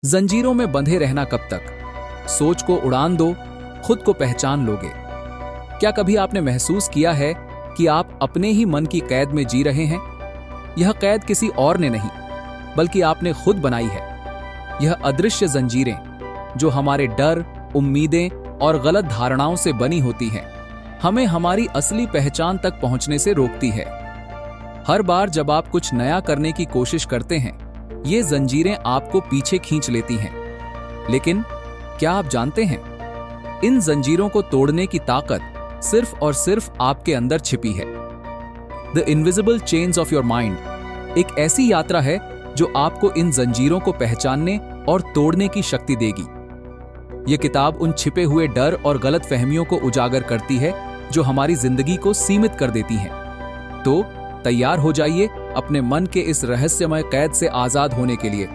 जंजीरों में बंधे रहना कब तक? सोच को उड़ान दो, खुद को पहचान लोगे। क्या कभी आपने महसूस किया है कि आप अपने ही मन की कैद में जी रहे हैं? यह कैद किसी और ने नहीं, बल्कि आपने खुद बनाई है। यह अदृश्य जंजीरें, जो हमारे डर, उम्मीदें और गलत धारणाओं से बनी होती हैं, हमें हमारी असली पहचान तक पहुंचने से रोकती है। हर बार जब आप कुछ नया करने की कोशिश करते हैं, ये जंजीरें आपको पीछे खींच लेती हैं। लेकिन क्या आप जानते हैं, इन जंजीरों को तोड़ने की ताकत सिर्फ और सिर्फ आपके अंदर छिपी है। The invisible chains of your mind एक ऐसी यात्रा है जो आपको इन जंजीरों को पहचानने और तोड़ने की शक्ति देगी। यह किताब उन छिपे हुए डर और गलत फहमियों को उजागर करती है जो हमारी जिंदगी को सीमित कर देती हैं। तो तैयार हो जाइए अपने मन के इस रहस्यमय कैद से आजाद होने के लिए।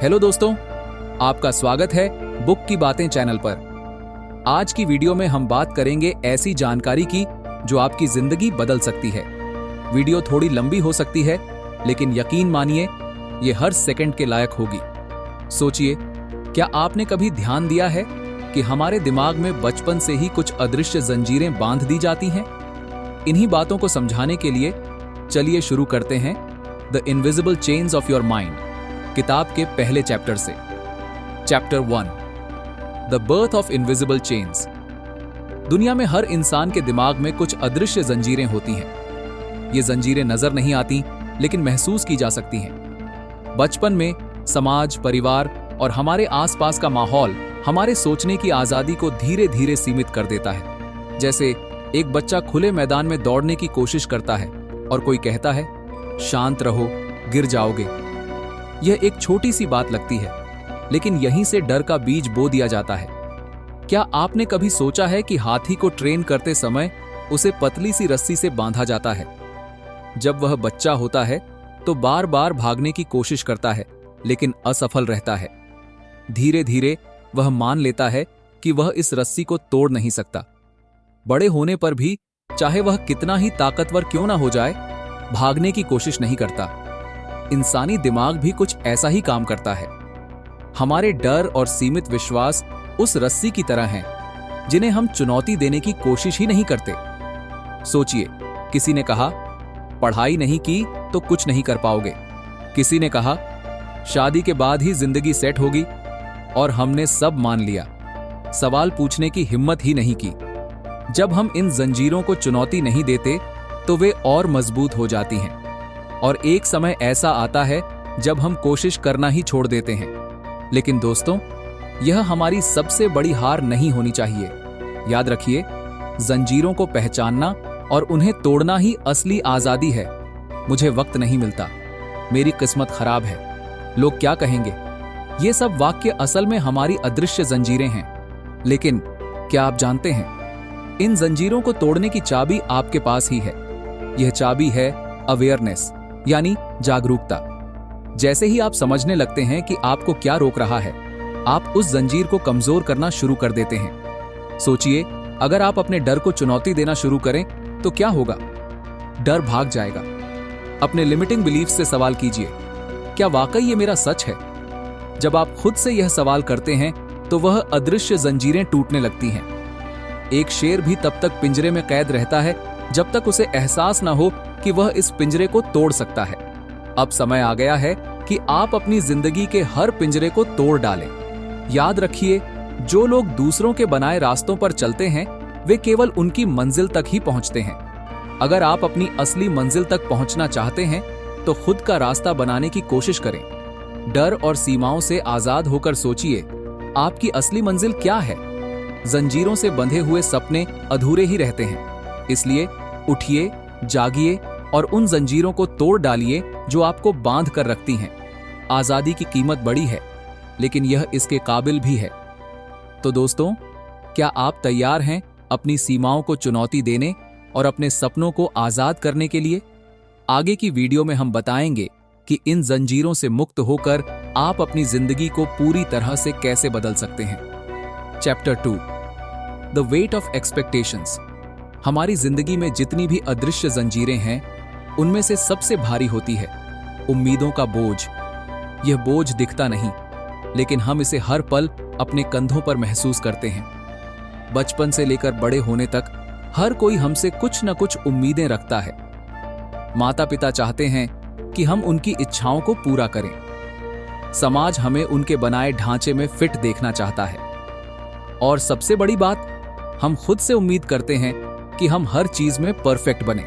हेलो दोस्तों, आपका स्वागत है बुक की बातें चैनल पर। आज की वीडियो में हम बात करेंगे ऐसी जानकारी की जो आपकी जिंदगी बदल सकती है। वीडियो थोड़ी लंबी हो सकती है, लेकिन यकीन मानिए ये हर सेकंड के लायक होगी। सोचिए, क्या आपने कभी ध्यान दिया है कि हमारे दिमाग में बचपन से ही कुछ अदृश्य जंजीरें बांध दी जाती हैं? इन्हीं बातों को समझाने के लिए चलिए शुरू करते हैं the invisible chains of your mind किताब के पहले चैप्टर से। Chapter 1, the birth of invisible chains. दुनिया में हर इंसान के दिमाग में कुछ अदृश्य जंजीरें होती हैं। ये जंजीरें नजर नहीं आती, लेकिन महसूस की जा सकती हैं। बचपन में समाज, परिवार और हमारे आसपास का माहौल हमारे सोचने की आजादी को धीरे धीरे सीमित कर देता है। जैसे एक बच्चा खुले मैदान में दौड़ने की कोशिश करता है और कोई कहता है, शांत रहो, गिर जाओगे। यह एक छोटी सी बात लगती है, लेकिन यहीं से डर का बीज बो दिया जाता है। क्या आपने कभी सोचा है कि हाथी को ट्रेन करते समय उसे पतली सी रस्सी से बांधा जाता है? जब वह बच्चा होता है तो बार बार भागने की कोशिश करता है, लेकिन असफल रहता है। धीरे धीरे वह मान लेता है कि वह इस रस्सी को तोड़ नहीं सकता। बड़े होने पर भी चाहे वह कितना ही ताकतवर क्यों ना हो जाए, भागने की कोशिश नहीं करता। इंसानी दिमाग भी कुछ ऐसा ही काम करता है। हमारे डर और सीमित विश्वास उस रस्सी की तरह हैं, जिन्हें हम चुनौती देने की कोशिश ही नहीं करते। सोचिए, किसी ने कहा, पढ़ाई नहीं की तो कुछ नहीं कर पाओगे। किसी ने कहा, शादी के बाद ही जिंदगी सेट होगी, और हमने सब मान लिया। सवाल पूछने की हिम्मत ही नहीं की। जब हम इन जंजीरों को चुनौती नहीं देते तो वे और मजबूत हो जाती हैं, और एक समय ऐसा आता है जब हम कोशिश करना ही छोड़ देते हैं। लेकिन दोस्तों, यह हमारी सबसे बड़ी हार नहीं होनी चाहिए। याद रखिए, जंजीरों को पहचानना और उन्हें तोड़ना ही असली आजादी है। मुझे वक्त नहीं मिलता, मेरी किस्मत खराब है, लोग क्या कहेंगे, ये सब वाक्य असल में हमारी अदृश्य जंजीरें हैं। लेकिन क्या आप जानते हैं, इन जंजीरों को तोड़ने की चाबी आपके पास ही है। यह चाबी है अवेयरनेस, यानी जागरूकता। जैसे ही आप समझने लगते हैं कि आपको क्या रोक रहा है, आप उस जंजीर को कमजोर करना शुरू कर देते हैं। सोचिए, अगर आप अपने डर को चुनौती देना शुरू करें तो क्या होगा? डर भाग जाएगा। अपने लिमिटिंग बिलीफ से सवाल कीजिए, क्या वाकई ये मेरा सच है? जब आप खुद से यह सवाल करते हैं तो वह अदृश्य जंजीरें टूटने लगती हैं। एक शेर भी तब तक पिंजरे में कैद रहता है जब तक उसे एहसास न हो कि वह इस पिंजरे को तोड़ सकता है। अब समय आ गया है कि आप अपनी जिंदगी के हर पिंजरे को तोड़ डालें। याद रखिए, जो लोग दूसरों के बनाए रास्तों पर चलते हैं, वे केवल उनकी मंजिल तक ही पहुंचते हैं। अगर आप अपनी असली मंजिल तक पहुंचना चाहते हैं तो खुद का रास्ता बनाने की कोशिश करें। डर और सीमाओं से आजाद होकर सोचिए, आपकी असली मंजिल क्या है? जंजीरों से बंधे हुए सपने अधूरे ही रहते हैं। इसलिए उठिए, जागिए और उन जंजीरों को तोड़ डालिए जो आपको बांध कर रखती हैं। आजादी की कीमत बड़ी है, लेकिन यह इसके काबिल भी है। तो दोस्तों, क्या आप तैयार हैं अपनी सीमाओं को चुनौती देने और अपने सपनों को आजाद करने के लिए? आगे की वीडियो में हम बताएंगे कि इन जंजीरों से मुक्त होकर आप अपनी जिंदगी को पूरी तरह से कैसे बदल सकते हैं। Chapter 2, the weight of expectations. हमारी जिंदगी में जितनी भी अदृश्य जंजीरें हैं, उनमें से सबसे भारी होती है उम्मीदों का बोझ। यह बोझ दिखता नहीं, लेकिन हम इसे हर पल अपने कंधों पर महसूस करते हैं। बचपन से लेकर बड़े होने तक हर कोई हमसे कुछ न कुछ उम्मीदें रखता है। माता पिता चाहते हैं कि हम उनकी इच्छाओं को पूरा करें। समाज हमें उनके बनाए ढांचे में फिट देखना चाहता है। और सबसे बड़ी बात, हम खुद से उम्मीद करते हैं कि हम हर चीज में परफेक्ट बने।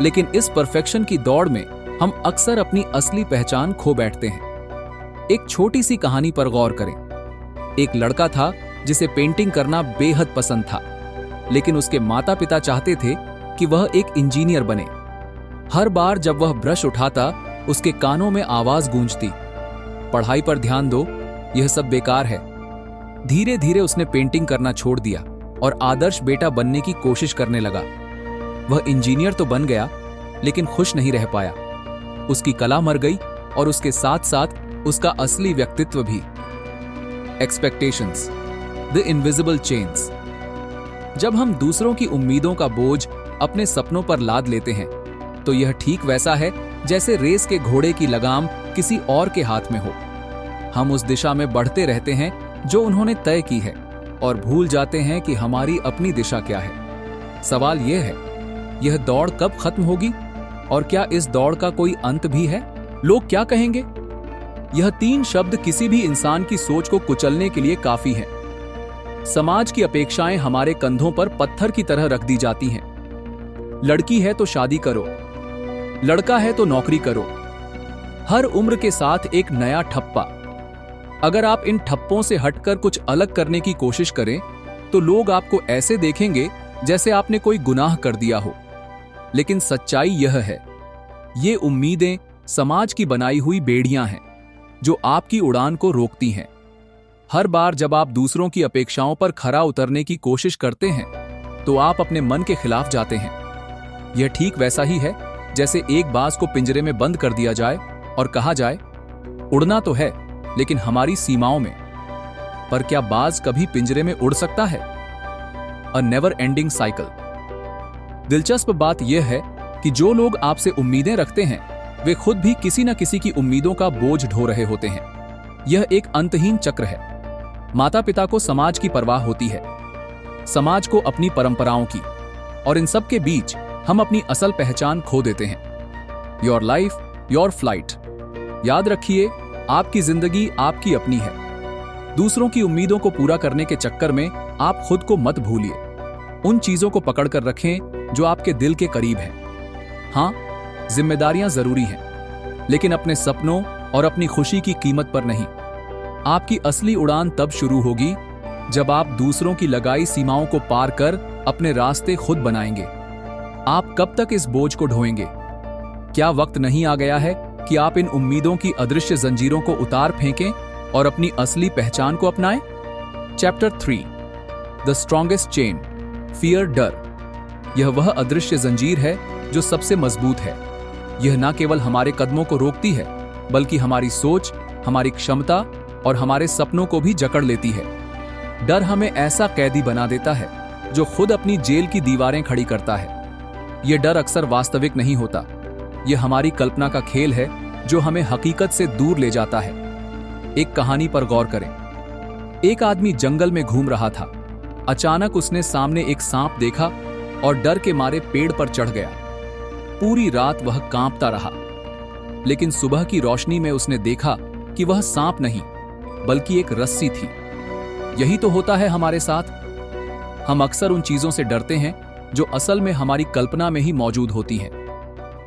लेकिन इस परफेक्शन की दौड़ में हम अक्सर अपनी असली पहचान खो बैठते हैं। एक छोटी सी कहानी पर गौर करें। एक लड़का था जिसे पेंटिंग करना बेहद पसंद था, लेकिन उसके माता पिता चाहते थे कि वह एक इंजीनियर बने। हर बार जब वह ब्रश उठाता, उसके कानों में आवाज गूंजती, पढ़ाई पर ध्यान दो, यह सब बेकार है। धीरे धीरे उसने पेंटिंग करना छोड़ दिया और आदर्श बेटा बनने की कोशिश करने लगा। वह इंजीनियर तो बन गया, लेकिन खुश नहीं रह पाया। उसकी कला मर गई और उसके साथ साथ उसका असली व्यक्तित्व भी। Expectations, the invisible chains. जब हम दूसरों की उम्मीदों का बोझ अपने सपनों पर लाद लेते हैं, तो यह ठीक वैसा है जैसे रेस के घोड़े की लगाम किसी और के हाथ में हो। हम उस दिशा में बढ़ते रहते हैं जो उन्होंने तय की है, और भूल जाते हैं कि हमारी अपनी दिशा क्या है। सवाल यह है, यह दौड़ कब खत्म होगी और क्या इस दौड़ का कोई अंत भी है? लोग क्या कहेंगे? यह 3 शब्द किसी भी इंसान की सोच को कुचलने के लिए काफी हैं। समाज की अपेक्षाएं हमारे कंधों पर पत्थर की तरह रख दी जाती हैं। लड़की है तो शादी करो, लड़का है तो नौकरी करो। हर उम्र के साथ एक नया ठप्पा। अगर आप इन ठप्पों से हटकर कुछ अलग करने की कोशिश करें, तो लोग आपको ऐसे देखेंगे जैसे आपने कोई गुनाह कर दिया हो। लेकिन सच्चाई यह है, ये उम्मीदें समाज की बनाई हुई बेड़ियां हैं जो आपकी उड़ान को रोकती हैं। हर बार जब आप दूसरों की अपेक्षाओं पर खरा उतरने की कोशिश करते हैं, तो आप अपने मन के खिलाफ जाते हैं। यह ठीक वैसा ही है जैसे एक बाज को पिंजरे में बंद कर दिया जाए और कहा जाए, उड़ना तो है लेकिन हमारी सीमाओं में। पर क्या बाज कभी पिंजरे में उड़ सकता है? A never ending cycle. दिलचस्प बात यह है कि जो लोग आपसे उम्मीदें रखते हैं, वे खुद भी किसी न किसी की उम्मीदों का बोझ ढो रहे होते हैं। यह एक अंतहीन चक्र है। माता पिता को समाज की परवाह होती है, समाज को अपनी परंपराओं की, और इन सब के बीच हम अपनी असल पहचान खो देते हैं। Your life your flight. याद रखिए, आपकी जिंदगी आपकी अपनी है। दूसरों की उम्मीदों को पूरा करने के चक्कर में आप खुद को मत भूलिए। उन चीजों को पकड़कर रखें जो आपके दिल के करीब हैं। हां, जिम्मेदारियां जरूरी हैं, लेकिन अपने सपनों और अपनी खुशी की कीमत पर नहीं। आपकी असली उड़ान तब शुरू होगी जब आप दूसरों की लगाई सीमाओं को पार कर अपने रास्ते खुद बनाएंगे। आप कब तक इस बोझ को ढोएंगे? क्या वक्त नहीं आ गया है कि आप इन उम्मीदों की अदृश्य जंजीरों को उतार फेंकें और अपनी असली पहचान को अपनाएं? Chapter 3, the strongest chain, fear, डर। यह वह अदृश्य जंजीर है जो सबसे मजबूत है। यह न केवल हमारे कदमों को रोकती है, बल्कि हमारी सोच, हमारी क्षमता और हमारे सपनों को भी जकड़ लेती है। डर हमें ऐसा कैदी बना देता है जो खुद अपनी जेल की दीवारें खड़ी करता है। यह डर अक्सर वास्तविक नहीं होता। यह हमारी कल्पना का खेल है जो हमें हकीकत से दूर ले जाता है। एक कहानी पर गौर करें। एक आदमी जंगल में घूम रहा था। अचानक उसने सामने एक सांप देखा और डर के मारे पेड़ पर चढ़ गया। पूरी रात वह कांपता रहा, लेकिन सुबह की रोशनी में उसने देखा कि वह सांप नहीं, बल्कि एक रस्सी थी। यही तो होता है हमारे साथ। हम अक्सर उन चीजों से डरते हैं जो असल में हमारी कल्पना में ही मौजूद होती हैं।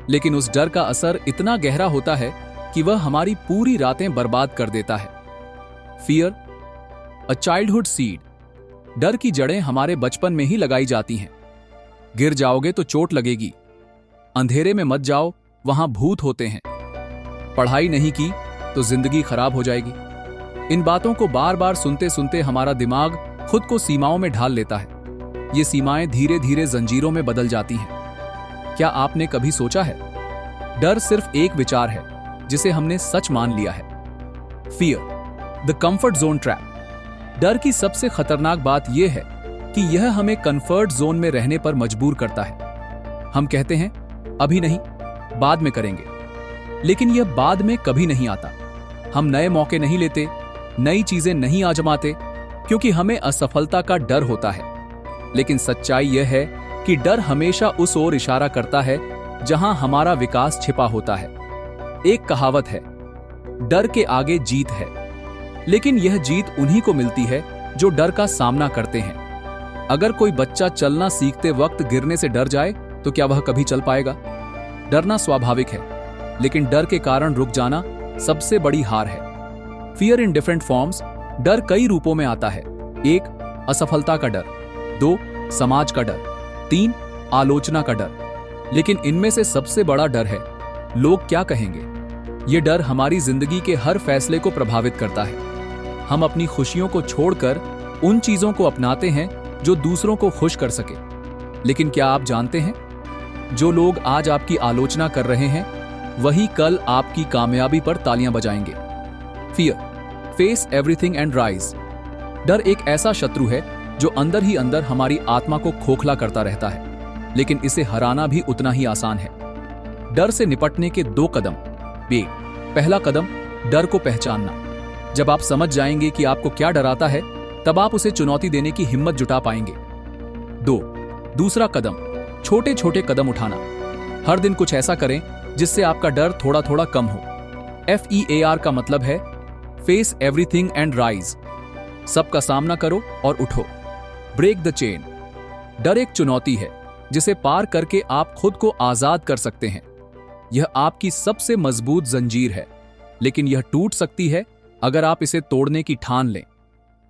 लेकिन उस डर का असर इतना गहरा होता है कि वह हमारी पूरी रातें बर्बाद कर देता है। Fear, a childhood seed. डर की जड़ें हमारे बचपन में ही लगाई जाती हैं। गिर जाओगे तो चोट लगेगी, अंधेरे में मत जाओ, वहां भूत होते हैं, पढ़ाई नहीं की तो जिंदगी खराब हो जाएगी। इन बातों को बार बार सुनते सुनते हमारा दिमाग खुद को सीमाओं में ढाल लेता है। ये सीमाएं धीरे धीरे जंजीरों में बदल जाती हैं। क्या आपने कभी सोचा है, डर सिर्फ एक विचार है जिसे हमने सच मान लिया है। Fear, the comfort zone trap. डर की सबसे खतरनाक बात यह है कि यह हमें कंफर्ट जोन में रहने पर मजबूर करता है। हम कहते हैं अभी नहीं, बाद में करेंगे, लेकिन यह बाद में कभी नहीं आता। हम नए मौके नहीं लेते, नई चीजें नहीं आजमाते क्योंकि हमें असफलता का डर होता है। लेकिन सच्चाई यह है कि डर हमेशा उस ओर इशारा करता है जहां हमारा विकास छिपा होता है। एक कहावत है, डर के आगे जीत है, लेकिन यह जीत उन्हीं को मिलती है जो डर का सामना करते हैं। अगर कोई बच्चा चलना सीखते वक्त गिरने से डर जाए तो क्या वह कभी चल पाएगा? डरना स्वाभाविक है, लेकिन डर के कारण रुक जाना सबसे बड़ी हार है। फियर इन डिफरेंट फॉर्म्स, डर कई रूपों में आता है। 1. असफलता का डर, 2. समाज का डर, 3. आलोचना का डर। लेकिन इनमें से सबसे बड़ा डर है, लोग क्या कहेंगे। यह डर हमारी जिंदगी के हर फैसले को प्रभावित करता है। हम अपनी खुशियों को छोड़कर उन चीजों को अपनाते हैं जो दूसरों को खुश कर सके। लेकिन क्या आप जानते हैं, जो लोग आज आपकी आलोचना कर रहे हैं वही कल आपकी कामयाबी पर तालियां बजाएंगे। Fear, face everything and rise. डर एक ऐसा शत्रु है जो अंदर ही अंदर हमारी आत्मा को खोखला करता रहता है, लेकिन इसे हराना भी उतना ही आसान है। डर से निपटने के 2 कदम। पहला कदम, डर को पहचानना। जब आप समझ जाएंगे कि आपको क्या डराता है, तब आप उसे चुनौती देने की हिम्मत जुटा पाएंगे। 2. दूसरा कदम, छोटे छोटे कदम उठाना। हर दिन कुछ ऐसा करें जिससे आपका डर थोड़ा थोड़ा कम हो। FEAR का मतलब है फेस एवरीथिंग एंड राइज। सबका सामना करो और उठो। Break the chain. डर एक चुनौती है जिसे पार करके आप खुद को आजाद कर सकते हैं। यह आपकी सबसे मजबूत जंजीर है, लेकिन यह टूट सकती है अगर आप इसे तोड़ने की ठान लें।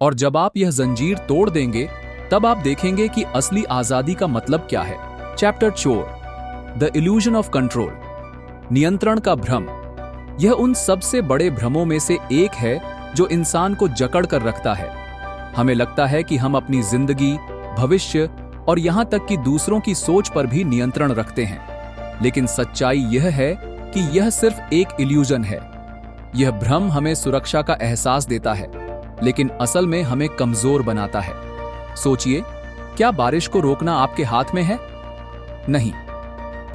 और जब आप यह जंजीर तोड़ देंगे, तब आप देखेंगे कि असली आजादी का मतलब क्या है। Chapter 4, the illusion of control. नियंत्रण का भ्रम। यह उन सबसे बड़े भ्रमों में से एक है जो इंसान को जकड़ कर रखता है। हमें लगता है कि हम अपनी जिंदगी, भविष्य और यहां तक कि दूसरों की सोच पर भी नियंत्रण रखते हैं। लेकिन सच्चाई यह है कि यह सिर्फ एक इल्यूजन है। यह भ्रम हमें सुरक्षा का एहसास देता है, लेकिन असल में हमें कमजोर बनाता है। सोचिए, क्या बारिश को रोकना आपके हाथ में है? नहीं।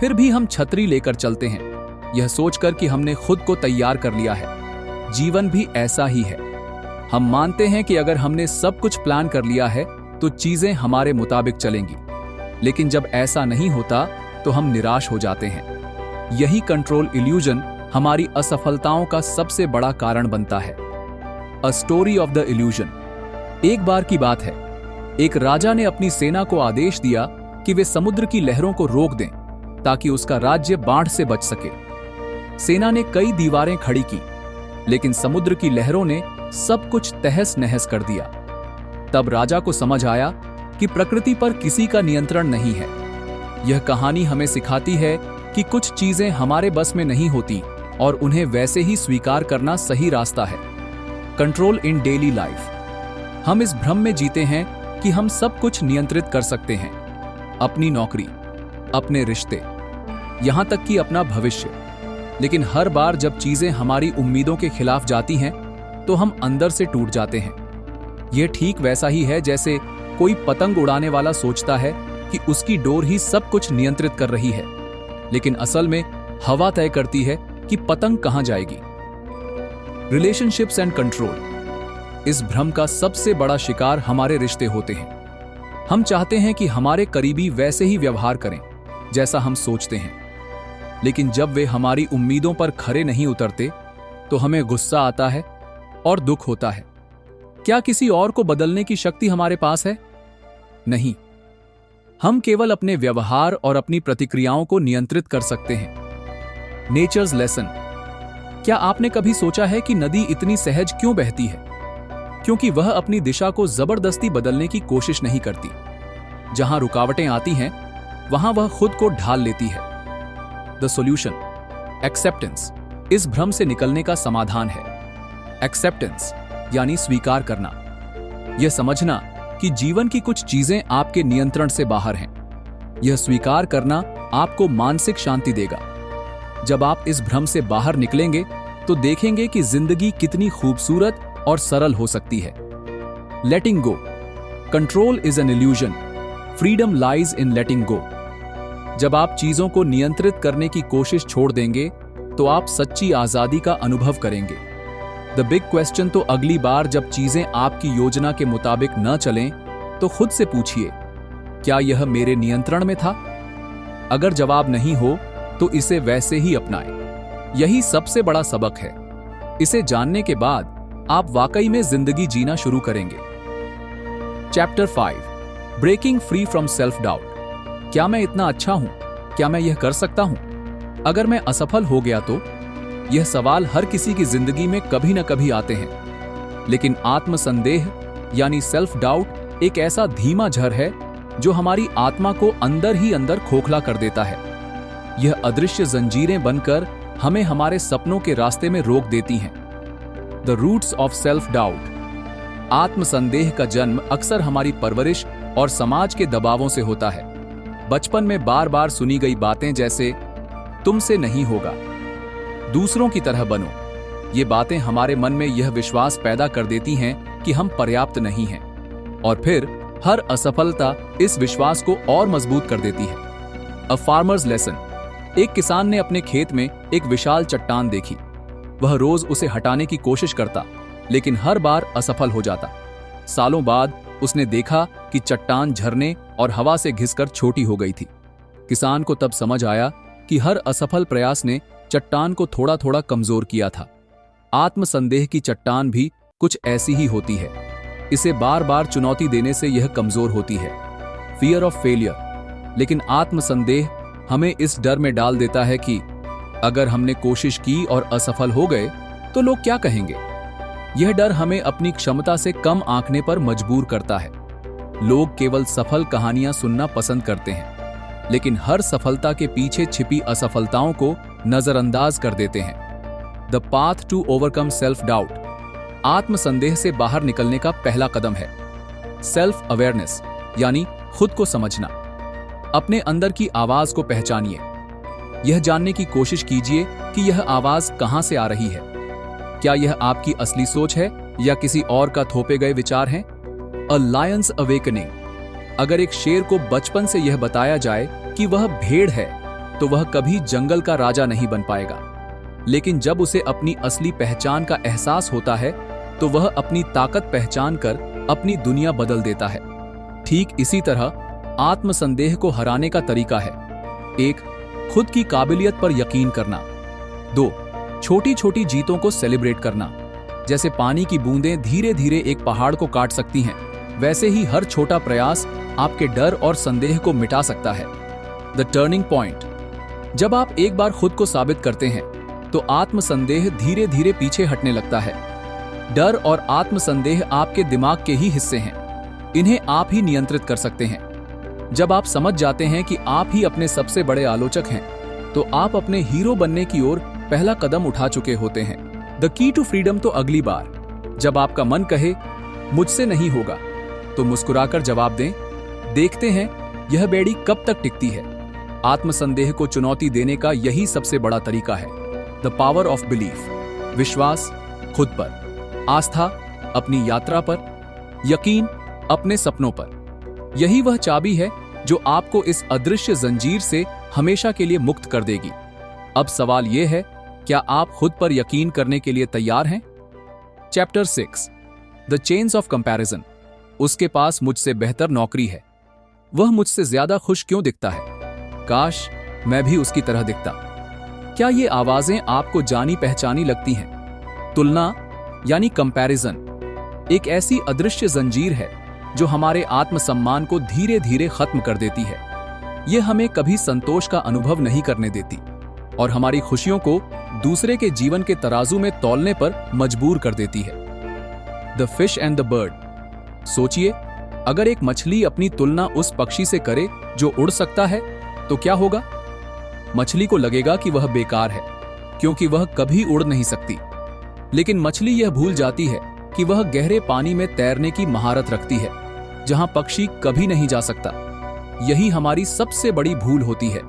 फिर भी हम छतरी लेकर चलते हैं, यह सोचकर कि हमने खुद को तैयार कर लिया है। जीवन भी ऐसा ही है। हम मानते हैं कि अगर हमने सब कुछ प्लान कर लिया है तो चीजें हमारे मुताबिक चलेंगी, लेकिन जब ऐसा नहीं होता तो हम निराश हो जाते हैं। यही कंट्रोल इल्यूजन हमारी असफलताओं का सबसे बड़ा कारण बनता है। A story of the illusion. एक बार की बात है, एक राजा ने अपनी सेना को आदेश दिया कि वे समुद्र की लहरों को रोक दें ताकि उसका राज्य बाढ़ से बच सके। सेना ने कई दीवारें खड़ी की, लेकिन समुद्र की लहरों ने सब कुछ तहस नहस कर दिया। तब राजा को समझ आया कि प्रकृति पर किसी का नियंत्रण नहीं है। यह कहानी हमें सिखाती है कि कुछ चीजें हमारे बस में नहीं होती और उन्हें वैसे ही स्वीकार करना सही रास्ता है। कंट्रोल इन डेली लाइफ। हम इस भ्रम में जीते हैं कि हम सब कुछ नियंत्रित कर सकते हैं, अपनी नौकरी, अपने रिश्ते, यहां तक कि अपना भविष्य। लेकिन हर बार जब चीजें हमारी उम्मीदों के खिलाफ जाती हैं, तो हम अंदर से टूट जाते हैं। यह ठीक वैसा ही है जैसे कोई पतंग उड़ाने वाला सोचता है कि उसकी डोर ही सब कुछ नियंत्रित कर रही है, लेकिन असल में हवा तय करती है कि पतंग कहां जाएगी। Relationships and control. इस भ्रम का सबसे बड़ा शिकार हमारे रिश्ते होते हैं। हम चाहते हैं कि हमारे करीबी वैसे ही व्यवहार करें जैसा हम सोचते हैं, लेकिन जब वे हमारी उम्मीदों पर खरे नहीं उतरते तो हमें गुस्सा आता है और दुख होता है। क्या किसी और को बदलने की शक्ति हमारे पास है? नहीं। हम केवल अपने व्यवहार और अपनी प्रतिक्रियाओं को नियंत्रित कर सकते हैं। Nature's lesson. क्या आपने कभी सोचा है कि नदी इतनी सहज क्यों बहती है? क्योंकि वह अपनी दिशा को जबरदस्ती बदलने की कोशिश नहीं करती। जहां रुकावटें आती हैं, वहां वह खुद को ढाल लेती है। The solution, acceptance. इस भ्रम से निकलने का समाधान है एक्सेप्टेंस, यानी स्वीकार करना। यह समझना कि जीवन की कुछ चीजें आपके नियंत्रण से बाहर हैं। यह स्वीकार करना आपको मानसिक शांति देगा। जब आप इस भ्रम से बाहर निकलेंगे तो देखेंगे कि जिंदगी कितनी खूबसूरत और सरल हो सकती है। Letting go. Control is an illusion, freedom lies in letting go. जब आप चीजों को नियंत्रित करने की कोशिश छोड़ देंगे तो आप सच्ची आजादी का अनुभव करेंगे। द बिग क्वेश्चन तो अगली बार जब चीजें आपकी योजना के मुताबिक न चलें तो खुद से पूछिए, क्या यह मेरे नियंत्रण में था? अगर जवाब नहीं हो तो इसे वैसे ही अपनाएं। यही सबसे बड़ा सबक है। इसे जानने के बाद आप वाकई में जिंदगी जीना शुरू करेंगे। Chapter 5, breaking free from self doubt. क्या मैं इतना अच्छा हूं? क्या मैं यह कर सकता हूं? अगर मैं असफल हो गया तो? यह सवाल हर किसी की जिंदगी में कभी न कभी आते हैं। लेकिन आत्मसंदेह यानी सेल्फ डाउट एक ऐसा धीमा झर है जो हमारी आत्मा को अंदर ही अंदर खोखला कर देता है। यह अदृश्य जंजीरें बनकर हमें हमारे सपनों के रास्ते में रोक देती हैं। The roots of self doubt. आत्मसंदेह का जन्म अक्सर हमारी परवरिश और समाज के दबावों से होता है। बचपन में बार बार सुनी गई बातें जैसे तुमसे नहीं होगा, दूसरों की तरह बनो, ये बातें हमारे मन में यह विश्वास पैदा कर देती हैं कि हम पर्याप्त नहीं हैं। और फिर हर असफलता इस विश्वास को और मजबूत कर देती है। अ फार्मर्स लेसन। एक किसान ने अपने खेत में एक विशाल चट्टान देखी। वह रोज उसे हटाने की कोशिश करता, लेकिन हर बार असफल हो जाता। सालों बाद उसने देखा कि चट्टान झरने और हवा से घिसकर छोटी हो गई थी। किसान को तब समझ आया कि हर असफल प्रयास ने चट्टान को थोड़ा थोड़ा कमजोर किया था। आत्मसंदेह की चट्टान भी कुछ ऐसी ही होती है। इसे बार बार चुनौती देने से यह कमजोर होती है। Fear of failure. लेकिन आत्मसंदेह हमें इस डर में डाल देता है कि अगर हमने कोशिश की और असफल हो गए तो लोग क्या कहेंगे। यह डर हमें अपनी क्षमता से कम आंकने पर मजबूर करता है। लोग केवल सफल कहानियां सुनना पसंद करते हैं, लेकिन हर सफलता के पीछे छिपी असफलताओं को नजरअंदाज कर देते हैं। The path to overcome self doubt. आत्मसंदेह से बाहर निकलने का पहला कदम है सेल्फ अवेयरनेस, यानी खुद को समझना। अपने अंदर की आवाज को पहचानिए। यह जानने की कोशिश कीजिए कि यह आवाज कहां से आ रही है। क्या यह आपकी असली सोच है या किसी और का थोपे गए विचार हैं? अ लायंस अवेकनिंग। अगर एक शेर को बचपन से यह बताया जाए कि वह भेड़ है तो वह कभी जंगल का राजा नहीं बन पाएगा। लेकिन जब उसे अपनी असली पहचान का एहसास होता है तो वह अपनी ताकत पहचान कर अपनी दुनिया बदल देता है। ठीक इसी तरह आत्मसंदेह को हराने का तरीका है 1. खुद की काबिलियत पर यकीन करना। 2. छोटी छोटी जीतों को सेलिब्रेट करना। जैसे पानी की बूंदें धीरे धीरे एक पहाड़ को काट सकती हैं, वैसे ही हर छोटा प्रयास आपके डर और संदेह को मिटा सकता है। The turning point. जब आप एक बार खुद को साबित करते हैं तो आत्मसंदेह धीरे धीरे पीछे हटने लगता है। डर और आत्मसंदेह आपके दिमाग के ही हिस्से हैं। इन्हें आप ही नियंत्रित कर सकते हैं। जब आप समझ जाते हैं कि आप ही अपने सबसे बड़े आलोचक हैं, तो आप अपने हीरो बनने की ओर पहला कदम उठा चुके होते हैं। द की टू फ्रीडम तो अगली बार जब आपका मन कहे मुझसे नहीं होगा तो मुस्कुराकर जवाब दें, देखते हैं यह बेड़ी कब तक टिकती है। आत्मसंदेह को चुनौती देने का यही सबसे बड़ा तरीका है। The power of belief. विश्वास खुद पर, आस्था अपनी यात्रा पर, यकीन अपने सपनों पर। यही वह चाबी है जो आपको इस अदृश्य जंजीर से हमेशा के लिए मुक्त कर देगी। अब सवाल यह है, क्या आप खुद पर यकीन करने के लिए तैयार हैं? Chapter 6, the chains of comparison. उसके पास मुझसे बेहतर नौकरी है, वह मुझसे ज्यादा खुश क्यों दिखता है? काश मैं भी उसकी तरह दिखता। क्या ये आवाजें आपको जानी पहचानी लगती हैं? तुलना यानी कंपैरिजन एक ऐसी अदृश्य जंजीर है जो हमारे आत्मसम्मान को धीरे धीरे खत्म कर देती है। यह हमें कभी संतोष का अनुभव नहीं करने देती और हमारी खुशियों को दूसरे के जीवन के तराजू में तौलने पर मजबूर कर देती है। The fish and the bird. सोचिए, अगर एक मछली अपनी तुलना उस पक्षी से करे जो उड़ सकता है तो क्या होगा? मछली को लगेगा कि वह बेकार है क्योंकि वह कभी उड़ नहीं सकती। लेकिन मछली यह भूल जाती है कि वह गहरे पानी में तैरने की महारत रखती है जहां पक्षी कभी नहीं जा सकता। यही हमारी सबसे बड़ी भूल होती है।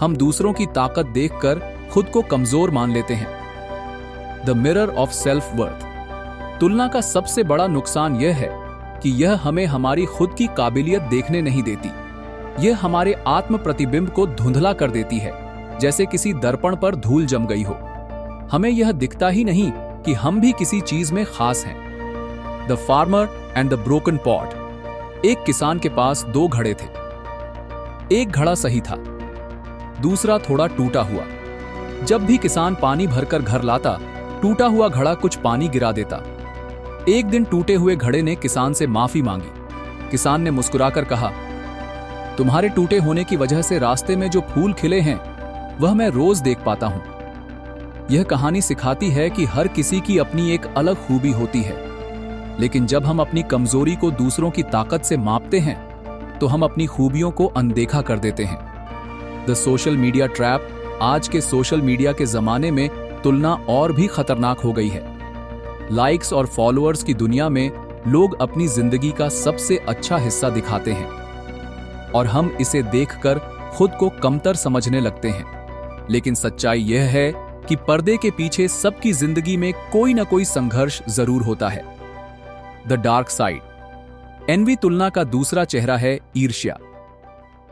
हम दूसरों की ताकत देखकर खुद को कमजोर मान लेते हैं। The mirror of self worth. तुलना का सबसे बड़ा नुकसान यह है कि यह हमें हमारी खुद की काबिलियत देखने नहीं देती। यह हमारे आत्म प्रतिबिंब को धुंधला कर देती है, जैसे किसी दर्पण पर धूल जम गई हो। हमें यह दिखता ही नहीं कि हम भी किसी चीज में खास हैं। The farmer and the broken pot. एक किसान के पास 2 घड़े थे। एक घड़ा सही था, दूसरा थोड़ा टूटा हुआ। जब भी किसान पानी भरकर घर लाता, टूटा हुआ घड़ा कुछ पानी गिरा देता। एक दिन टूटे हुए घड़े ने किसान से माफी मांगी। किसान ने मुस्कुराकर कहा, तुम्हारे टूटे होने की वजह से रास्ते में जो फूल खिले हैं वह मैं रोज देख पाता हूं। यह कहानी सिखाती है कि हर किसी की अपनी एक अलग खूबी होती है, लेकिन जब हम अपनी कमजोरी को दूसरों की ताकत से मापते हैं तो हम अपनी खूबियों को अनदेखा कर देते हैं। The social media trap. आज के सोशल मीडिया के जमाने में तुलना और भी खतरनाक हो गई है। लाइक्स और फॉलोअर्स की दुनिया में लोग अपनी जिंदगी का सबसे अच्छा हिस्सा दिखाते हैं और हम इसे देखकर खुद को कमतर समझने लगते हैं। लेकिन सच्चाई यह है कि पर्दे के पीछे सबकी जिंदगी में कोई ना कोई संघर्ष जरूर होता है। The dark side. एनवी तुलना का दूसरा चेहरा है ईर्ष्या।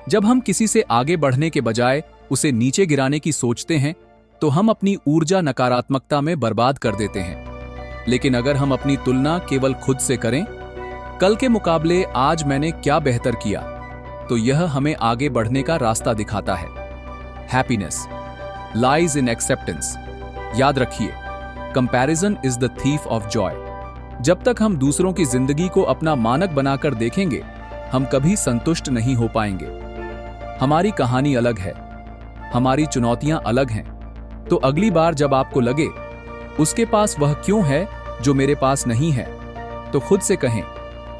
जब हम किसी से आगे बढ़ने के बजाय उसे नीचे गिराने की सोचते हैं तो हम अपनी ऊर्जा नकारात्मकता में बर्बाद कर देते हैं। लेकिन अगर हम अपनी तुलना केवल खुद से करें, कल के मुकाबले आज मैंने क्या बेहतर किया, तो यह हमें आगे बढ़ने का रास्ता दिखाता है। Happiness lies in acceptance. याद रखिए, comparison is the thief of Joy. जब तक हम दूसरों की जिंदगी को अपना मानक बनाकर देखेंगे, हम कभी संतुष्ट नहीं हो पाएंगे। हमारी कहानी अलग है, हमारी चुनौतियां अलग हैं। तो अगली बार जब आपको लगे उसके पास वह क्यों है जो मेरे पास नहीं है, तो खुद से कहें,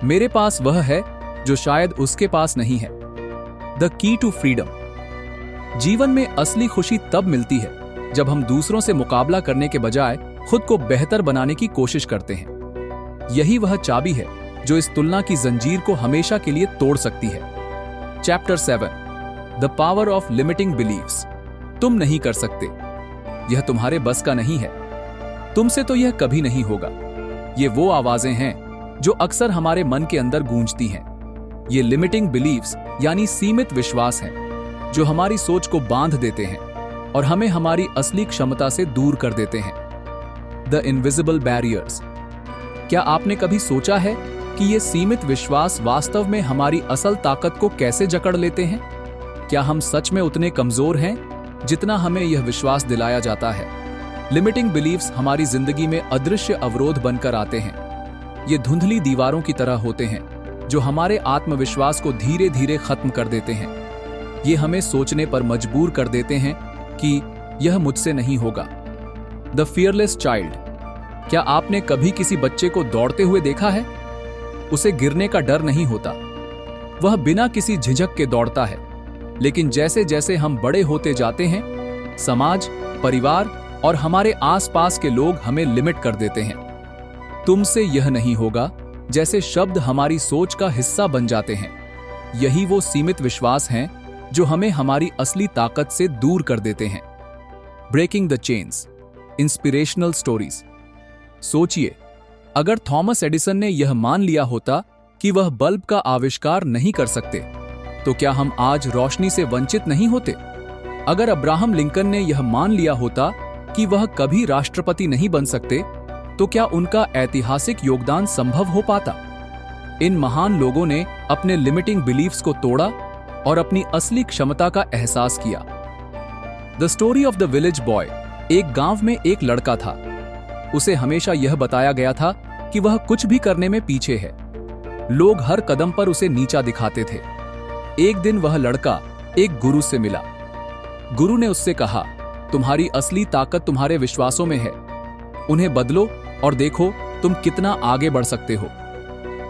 मेरे पास वह है जो शायद उसके पास नहीं है। The key to freedom. जीवन में असली खुशी तब मिलती है जब हम दूसरों से मुकाबला करने के बजाय खुद को बेहतर बनाने की कोशिश करते हैं। यही वह चाबी है जो इस तुलना की जंजीर को हमेशा के लिए तोड़ सकती है। Chapter 7, the power of limiting beliefs. तुम नहीं कर सकते, यह तुम्हारे बस का नहीं है, तुमसे तो यह कभी नहीं होगा। ये वो आवाजें हैं जो अक्सर हमारे मन के अंदर गूंजती हैं। ये लिमिटिंग बिलीव्स यानी सीमित विश्वास हैं जो हमारी सोच को बांध देते हैं और हमें हमारी असली क्षमता से दूर कर देते हैं। The invisible barriers. क्या आपने कभी सोचा है कि ये सीमित विश्वास वास्तव में हमारी असल ताकत को कैसे जकड़ लेते हैं? क्या हम सच में उतने कमजोर हैं जितना हमें यह विश्वास दिलाया जाता है? लिमिटिंग बिलीव्स हमारी जिंदगी में अदृश्य अवरोध बनकर आते हैं। ये धुंधली दीवारों की तरह होते हैं जो हमारे आत्मविश्वास को धीरे धीरे खत्म कर देते हैं। ये हमें सोचने पर मजबूर कर देते हैं कि यह मुझसे नहीं होगा। The fearless child. क्या आपने कभी किसी बच्चे को दौड़ते हुए देखा है? उसे गिरने का डर नहीं होता, वह बिना किसी झिझक के दौड़ता है। लेकिन जैसे जैसे हम बड़े होते जाते हैं, समाज, परिवार और हमारे आसपास के लोग हमें लिमिट कर देते हैं। तुमसे यह नहीं होगा जैसे शब्द हमारी सोच का हिस्सा बन जाते हैं। यही वो सीमित विश्वास हैं जो हमें हमारी असली ताकत से दूर कर देते हैं। Breaking the chains. Inspirational stories. सोचिए, अगर थॉमस एडिसन ने यह मान लिया होता कि वह बल्ब का आविष्कार नहीं कर सकते, तो क्या हम आज रोशनी से वंचित नहीं होते? अगर अब्राहम लिंकन ने यह मान लिया होता कि वह कभी राष्ट्रपति नहीं बन सकते, तो क्या उनका ऐतिहासिक योगदान संभव हो पाता? इन महान लोगों ने अपने लिमिटिंग बिलीफ्स को तोड़ा और अपनी असली क्षमता का एहसास किया। The story of the village boy. एक गांव में एक लड़का था। उसे हमेशा यह बताया गया था कि वह कुछ भी करने में पीछे है। लोग हर कदम पर उसे नीचा दिखाते थे। एक दिन वह लड़का एक गुरु से मिला। गुरु ने उससे कहा, तुम्हारी असली ताकत तुम्हारे विश्वासों में है, उन्हें बदलो और देखो तुम कितना आगे बढ़ सकते हो।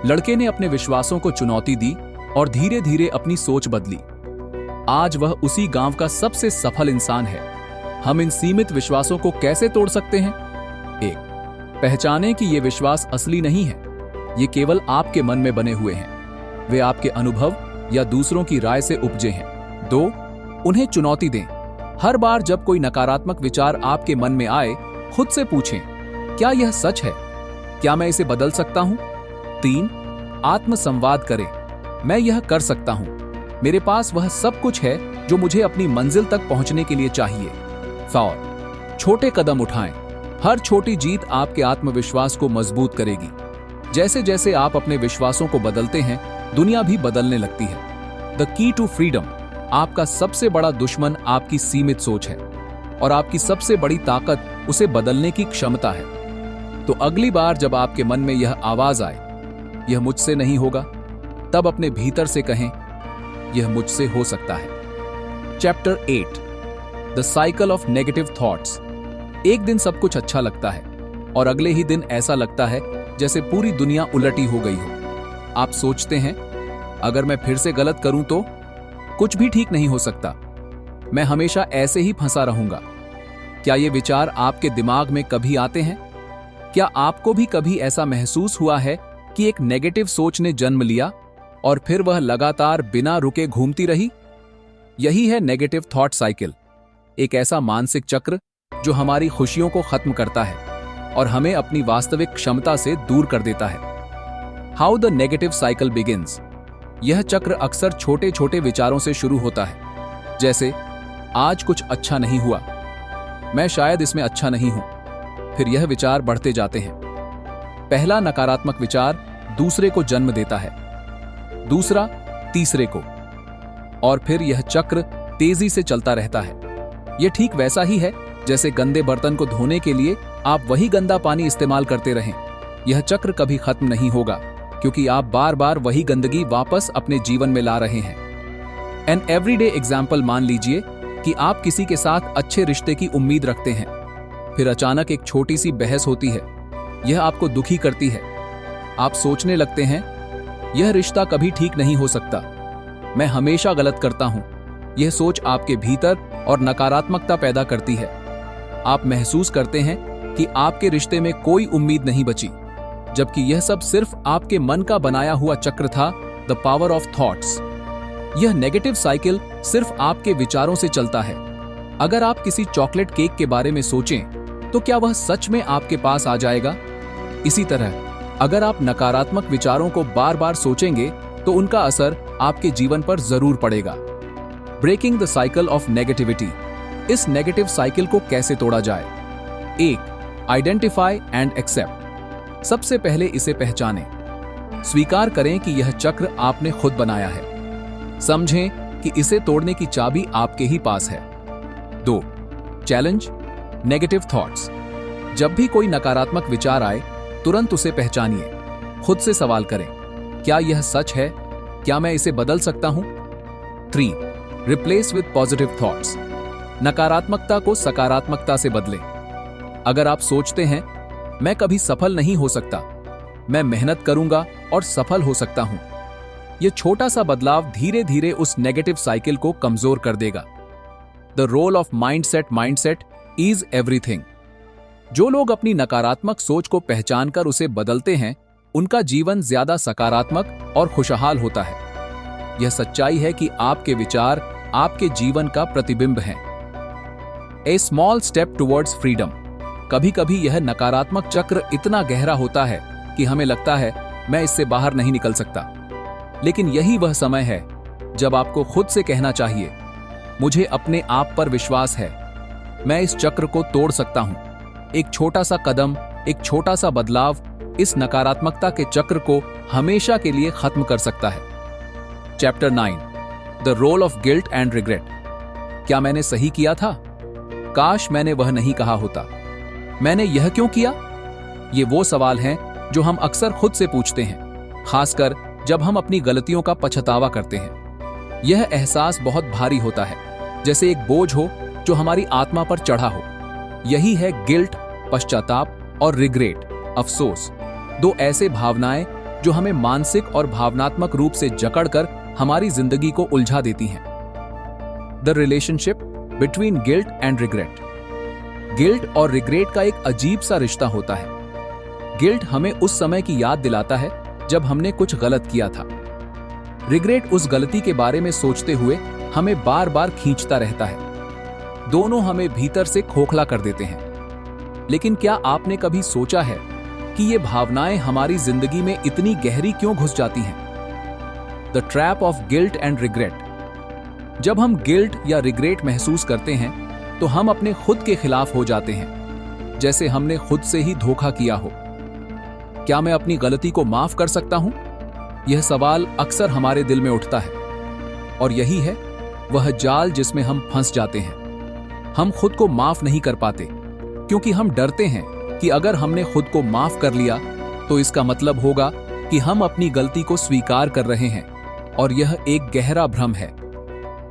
लड़के ने अपने विश्वासों को चुनौती दी और धीरे धीरे अपनी सोच बदली। आज वह उसी गांव का सबसे सफल इंसान है। हम इन सीमित विश्वासों को कैसे तोड़ सकते हैं? 1. पहचानें कि ये विश्वास असली नहीं है, ये केवल आपके मन में बने हुए हैं। वे आपके अनुभव या दूसरों की राय से उपजे हैं। 2. उन्हें चुनौती दें। हर बार जब कोई नकारात्मक विचार आपके मन में आए, खुद से पूछें, क्या यह सच है? क्या मैं इसे बदल सकता हूं? 3. आत्मसंवाद करें। मैं यह कर सकता हूं, मेरे पास वह सब कुछ है जो मुझे अपनी मंजिल तक पहुंचने के लिए चाहिए। 4. छोटे कदम उठाएं। हर छोटी जीत आपके आत्मविश्वास को मजबूत करेगी। जैसे जैसे आप अपने विश्वासों को बदलते हैं, दुनिया भी बदलने लगती है। The key to freedom. आपका सबसे बड़ा दुश्मन आपकी सीमित सोच है और आपकी सबसे बड़ी ताकत उसे बदलने की क्षमता है। तो अगली बार जब आपके मन में यह आवाज आए, यह मुझसे नहीं होगा, तब अपने भीतर से कहें, यह मुझसे हो सकता है। Chapter 8, the cycle of negative thoughts. एक दिन सब कुछ अच्छा लगता है और अगले ही दिन ऐसा लगता है जैसे पूरी दुनिया उलटी हो गई हो। आप सोचते हैं, अगर मैं फिर से गलत करूं तो कुछ भी ठीक नहीं हो सकता, मैं हमेशा ऐसे ही फंसा रहूंगा। क्या ये विचार आपके दिमाग में कभी आते हैं? क्या आपको भी कभी ऐसा महसूस हुआ है कि एक नेगेटिव सोच ने जन्म लिया और फिर वह लगातार बिना रुके घूमती रही? यही है नेगेटिव थॉट साइकिल, एक ऐसा मानसिक चक्र जो हमारी खुशियों को खत्म करता है और हमें अपनी वास्तविक क्षमता से दूर कर देता है। How the negative cycle begins. यह चक्र अक्सर छोटे छोटे विचारों से शुरू होता है, जैसे आज कुछ अच्छा नहीं हुआ, मैं शायद इसमें अच्छा नहीं हूं। फिर यह विचार बढ़ते जाते हैं। पहला नकारात्मक विचार दूसरे को जन्म देता है, दूसरा तीसरे को, और फिर यह चक्र तेजी से चलता रहता है। यह ठीक वैसा ही है जैसे गंदे बर्तन को धोने के लिए आप वही गंदा पानी इस्तेमाल करते रहें। यह चक्र कभी खत्म नहीं होगा क्योंकि आप बार बार वही गंदगी वापस अपने जीवन में ला रहे हैं। एन एवरीडे एग्जाम्पल मान लीजिए कि आप किसी के साथ अच्छे रिश्ते की उम्मीद रखते हैं, फिर अचानक एक छोटी सी बहस होती है, यह आपको दुखी करती है। आप सोचने लगते हैं, यह रिश्ता कभी ठीक नहीं हो सकता, मैं हमेशा गलत करता हूं। यह सोच आपके भीतर और नकारात्मकता पैदा करती है। आप महसूस करते हैं कि आपके रिश्ते में कोई उम्मीद नहीं बची, जबकि यह सब सिर्फ आपके मन का बनाया हुआ चक्र था। The power of thoughts. यह नेगेटिव साइकिल सिर्फ आपके विचारों से चलता है। अगर आप किसी चॉकलेट केक के बारे में सोचें तो क्या वह सच में आपके पास आ जाएगा? इसी तरह अगर आप नकारात्मक विचारों को बार बार सोचेंगे तो उनका असर आपके जीवन पर जरूर पड़ेगा। Breaking the cycle of negativity. इस नेगेटिव साइकिल को कैसे तोड़ा जाए? 1. Identify and accept. सबसे पहले इसे पहचानें। स्वीकार करें कि यह चक्र आपने खुद बनाया है। समझें कि इसे तोड़ने की चाबी आपके ही पास है। 2. Challenge negative thoughts. जब भी कोई नकारात्मक विचार आए, तुरंत उसे पहचानिए। खुद से सवाल करें, क्या यह सच है? क्या मैं इसे बदल सकता हूं? 3. Replace with positive thoughts. नकारात्मकता को सकारात्मकता से बदलें। अगर आप सोचते हैं, मैं कभी सफल नहीं हो सकता, मैं मेहनत करूंगा और सफल हो सकता हूं, यह छोटा सा बदलाव धीरे धीरे उस नेगेटिव साइकिल को कमजोर कर देगा। The role of mindset is everything. जो लोग अपनी नकारात्मक सोच को पहचानकर उसे बदलते हैं, उनका जीवन ज्यादा सकारात्मक और खुशहाल होता है। यह सच्चाई है कि आपके विचार आपके जीवन का प्रतिबिंब हैं। ए स्मॉल स्टेप टुवर्ड्स फ्रीडम। कभी कभी यह नकारात्मक चक्र इतना गहरा होता है कि हमें लगता है, मैं इससे बाहर नहीं निकल सकता। लेकिन यही वह समय है जब आपको खुद से कहना चाहिए, मुझे अपने आप पर विश्वास है, मैं इस चक्र को तोड़ सकता हूं। एक छोटा सा कदम, एक छोटा सा बदलाव इस नकारात्मकता के चक्र को हमेशा के लिए खत्म कर सकता है। Chapter 9, the role of guilt and regret. क्या मैंने सही किया था? काश मैंने वह नहीं कहा होता। मैंने यह क्यों किया? ये वो सवाल हैं जो हम अक्सर खुद से पूछते हैं, खासकर जब हम अपनी गलतियों का पछतावा करते हैं। यह एहसास बहुत भारी होता है, जैसे एक बोझ हो जो हमारी आत्मा पर चढ़ा हो। यही है गिल्ट, पश्चाताप, और रिग्रेट, अफसोस। दो ऐसे भावनाएं जो हमें मानसिक और भावनात्मक रूप से जकड़कर हमारी जिंदगी को उलझा देती हैं। The relationship between guilt and regret. Guilt और रिग्रेट का एक अजीब सा रिश्ता होता है। गिल्ट हमें उस समय की याद दिलाता है जब हमने कुछ गलत किया था। रिग्रेट उस गलती के बारे में सोचते हुए हमें बार बार खींचता रहता है। दोनों हमें भीतर से खोखला कर देते हैं। लेकिन क्या आपने कभी सोचा है कि ये भावनाएं हमारी जिंदगी में इतनी गहरी क्यों घुस जाती हैं? The trap of guilt and regret. जब हम गिल्ट या रिग्रेट महसूस करते हैं तो हम अपने खुद के खिलाफ हो जाते हैं। जैसे हमने खुद से ही धोखा किया हो। क्या मैं अपनी गलती को माफ कर सकता हूं? यह सवाल अक्सर हमारे दिल में उठता है, और यही है वह जाल जिसमें हम फंस जाते हैं। हम खुद को माफ नहीं कर पाते क्योंकि हम डरते हैं कि अगर हमने खुद को माफ कर लिया तो इसका मतलब होगा कि हम अपनी गलती को स्वीकार कर रहे हैं, और यह एक गहरा भ्रम है।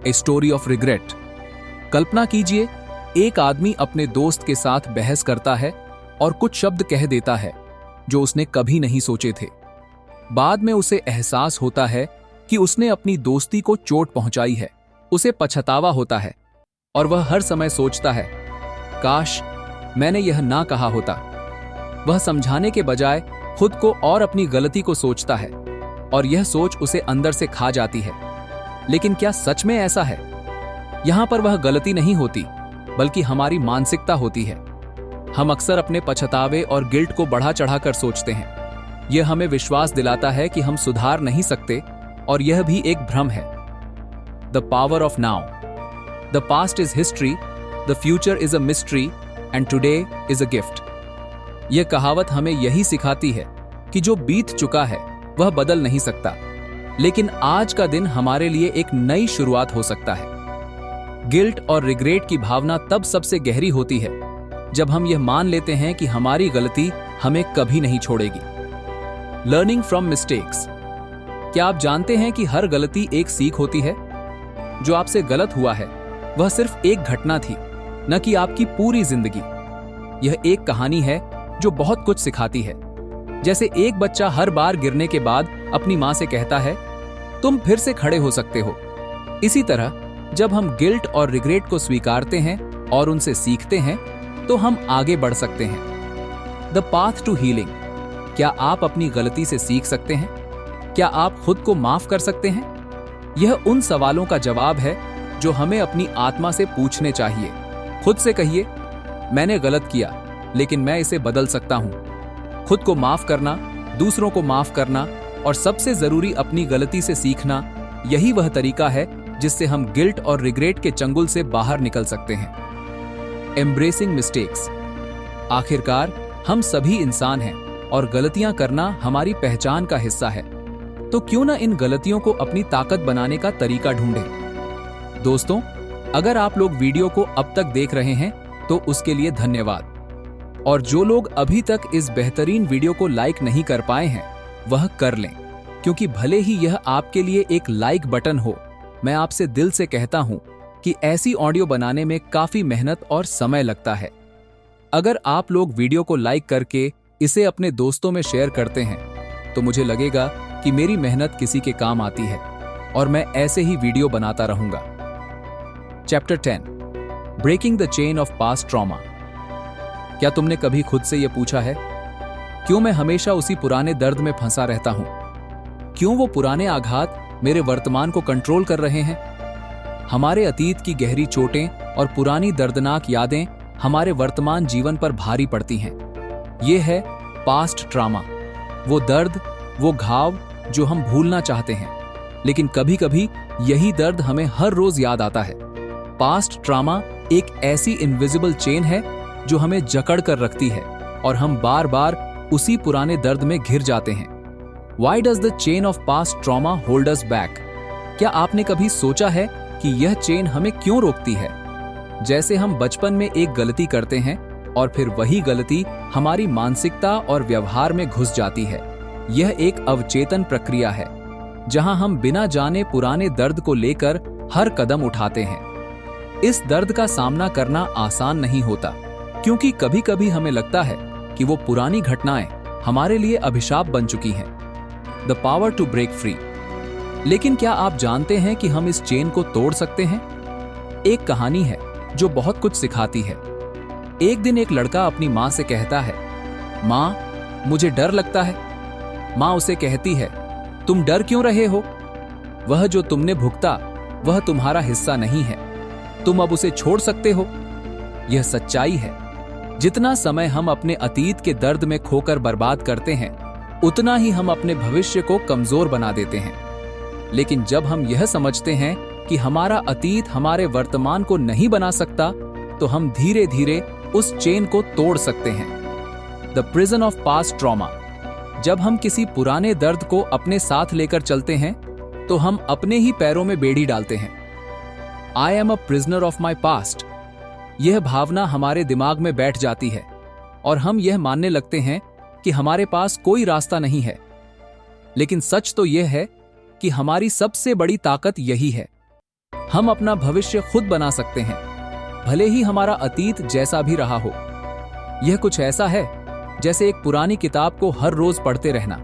A story of regret. कल्पना कीजिए, एक आदमी अपने दोस्त के साथ बहस करता है और कुछ शब्द कह देता है जो उसने कभी नहीं सोचे थे। बाद में उसे एहसास होता है कि उसने अपनी दोस्ती को चोट पहुंचाई है। उसे पछतावा होता है और वह हर समय सोचता है, काश मैंने यह ना कहा होता। वह समझाने के बजाय खुद को और अपनी गलती को सोचता है, और यह सोच उसे अंदर से खा जाती है। लेकिन क्या सच में ऐसा है? यहां पर वह गलती नहीं होती, बल्कि हमारी मानसिकता होती है। हम अक्सर अपने पछतावे और गिल्ट को बढ़ा चढ़ाकर सोचते हैं। यह हमें विश्वास दिलाता है कि हम सुधार नहीं सकते, और यह भी एक भ्रम है। The power of now. The past is history, the future is a mystery, and today is a gift. यह कहावत हमें यही सिखाती है कि जो बीत चुका है वह बदल नहीं सकता, लेकिन आज का दिन हमारे लिए एक नई शुरुआत हो सकता है। गिल्ट और रिग्रेट की भावना तब सबसे गहरी होती है जब हम यह मान लेते हैं कि हमारी गलती हमें कभी नहीं छोड़ेगी। Learning from mistakes. क्या आप जानते हैं कि हर गलती एक सीख होती है? जो आपसे गलत हुआ है वह सिर्फ एक घटना थी, न कि आपकी पूरी जिंदगी। यह एक कहानी है जो बहुत कुछ सिखाती है। जैसे एक बच्चा हर बार गिरने के बाद अपनी मां से कहता है, तुम फिर से खड़े हो सकते हो। इसी तरह जब हम गिल्ट और रिग्रेट को स्वीकारते हैं और उनसे सीखते हैं, तो हम आगे बढ़ सकते हैं। The path to healing. क्या आप अपनी गलती से सीख सकते हैं? क्या आप खुद को माफ कर सकते हैं? यह उन सवालों का जवाब है जो हमें अपनी आत्मा से पूछने चाहिए। खुद से कहिए, मैंने गलत किया, लेकिन मैं इसे बदल सकता हूं। खुद को माफ करना, दूसरों को माफ करना, और सबसे जरूरी अपनी गलती से सीखना, यही वह तरीका है जिससे हम गिल्ट और रिग्रेट के चंगुल से बाहर निकल सकते हैं। Embracing mistakes. आखिरकार हम सभी इंसान हैं और गलतियां करना हमारी पहचान का हिस्सा है। तो क्यों ना इन गलतियों को अपनी ताकत बनाने का तरीका ढूंढें। दोस्तों, अगर आप लोग वीडियो को अब तक देख रहे हैं तो उसके लिए धन्यवाद। और जो लोग अभी तक इस बेहतरीन वीडियो को लाइक नहीं कर पाए हैं वह कर लें, क्योंकि भले ही यह आपके लिए एक लाइक बटन हो, मैं आपसे दिल से कहता हूं कि ऐसी ऑडियो बनाने में काफी मेहनत और समय लगता है। अगर आप लोग वीडियो को लाइक करके इसे अपने दोस्तों में शेयर करते हैं तो मुझे लगेगा कि मेरी मेहनत किसी के काम आती है, और मैं ऐसे ही वीडियो बनाता रहूंगा। Chapter 10, breaking the chain of past trauma. क्या तुमने कभी खुद से यह पूछा है, क्यों मैं हमेशा उसी पुराने दर्द में फंसा रहता हूं? क्यों वो पुराने आघात मेरे वर्तमान को कंट्रोल कर रहे हैं? हमारे अतीत की गहरी चोटें और पुरानी दर्दनाक यादें हमारे वर्तमान जीवन पर भारी पड़ती हैं। ये है पास्ट ट्रॉमा, वो दर्द, वो घाव जो हम भूलना चाहते हैं, लेकिन कभी कभी यही दर्द हमें हर रोज याद आता है। पास्ट ट्रॉमा एक ऐसी इनविजिबल चेन है जो हमें जकड़ कर रखती है, और हम बार बार उसी पुराने दर्द में घिर जाते हैं। Why does the chain of past trauma hold us back? क्या आपने कभी सोचा है कि यह चेन हमें क्यों रोकती है? जैसे हम बचपन में एक गलती करते हैं और फिर वही गलती हमारी मानसिकता और व्यवहार में घुस जाती है। यह एक अवचेतन प्रक्रिया है जहां हम बिना जाने पुराने दर्द को लेकर हर कदम उठाते हैं। इस दर्द का सामना करना आसान नहीं होता, क्योंकि कभी कभी हमें लगता है कि वो पुरानी घटनाएं हमारे लिए अभिशाप बन चुकी हैं। The power to break free. लेकिन क्या आप जानते हैं कि हम इस चेन को तोड़ सकते हैं? एक कहानी है जो बहुत कुछ सिखाती है। एक दिन एक लड़का अपनी मां से कहता है, मां, मुझे डर लगता है। मां उसे कहती है, तुम डर क्यों रहे हो? वह जो तुमने भुगता वह तुम्हारा हिस्सा नहीं है, तुम अब उसे छोड़ सकते हो। यह सच्चाई है। जितना समय हम अपने अतीत के दर्द में खोकर बर्बाद करते हैं, उतना ही हम अपने भविष्य को कमजोर बना देते हैं। लेकिन जब हम यह समझते हैं कि हमारा अतीत हमारे वर्तमान को नहीं बना सकता, तो हम धीरे धीरे उस चेन को तोड़ सकते हैं। The prison of past trauma. जब हम किसी पुराने दर्द को अपने साथ लेकर चलते हैं तो हम अपने ही पैरों में बेड़ी डालते हैं। I am a prisoner of my past. यह भावना हमारे दिमाग में बैठ जाती है और हम यह मानने लगते हैं कि हमारे पास कोई रास्ता नहीं है। लेकिन सच तो यह है कि हमारी सबसे बड़ी ताकत यही है। हम अपना भविष्य खुद बना सकते हैं, भले ही हमारा अतीत जैसा भी रहा हो। यह कुछ ऐसा है जैसे एक पुरानी किताब को हर रोज पढ़ते रहना,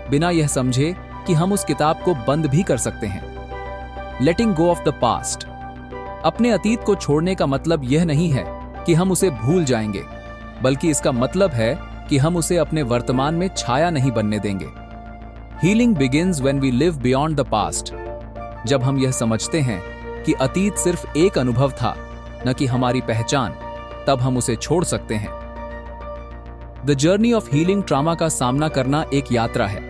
बिना यह समझे कि हम उस किताब को बंद भी कर सकते हैं। लेटिंग गो ऑफ द पास्ट। अपने अतीत को छोड़ने का मतलब यह नहीं है कि हम उसे भूल जाएंगे, बल्कि इसका मतलब है कि हम उसे अपने वर्तमान में छाया नहीं बनने देंगे। Healing begins when we live beyond the past. जब हम यह समझते हैं कि अतीत सिर्फ एक अनुभव था, न कि हमारी पहचान, तब हम उसे छोड़ सकते हैं। The journey of healing trauma का सामना करना एक यात्रा है,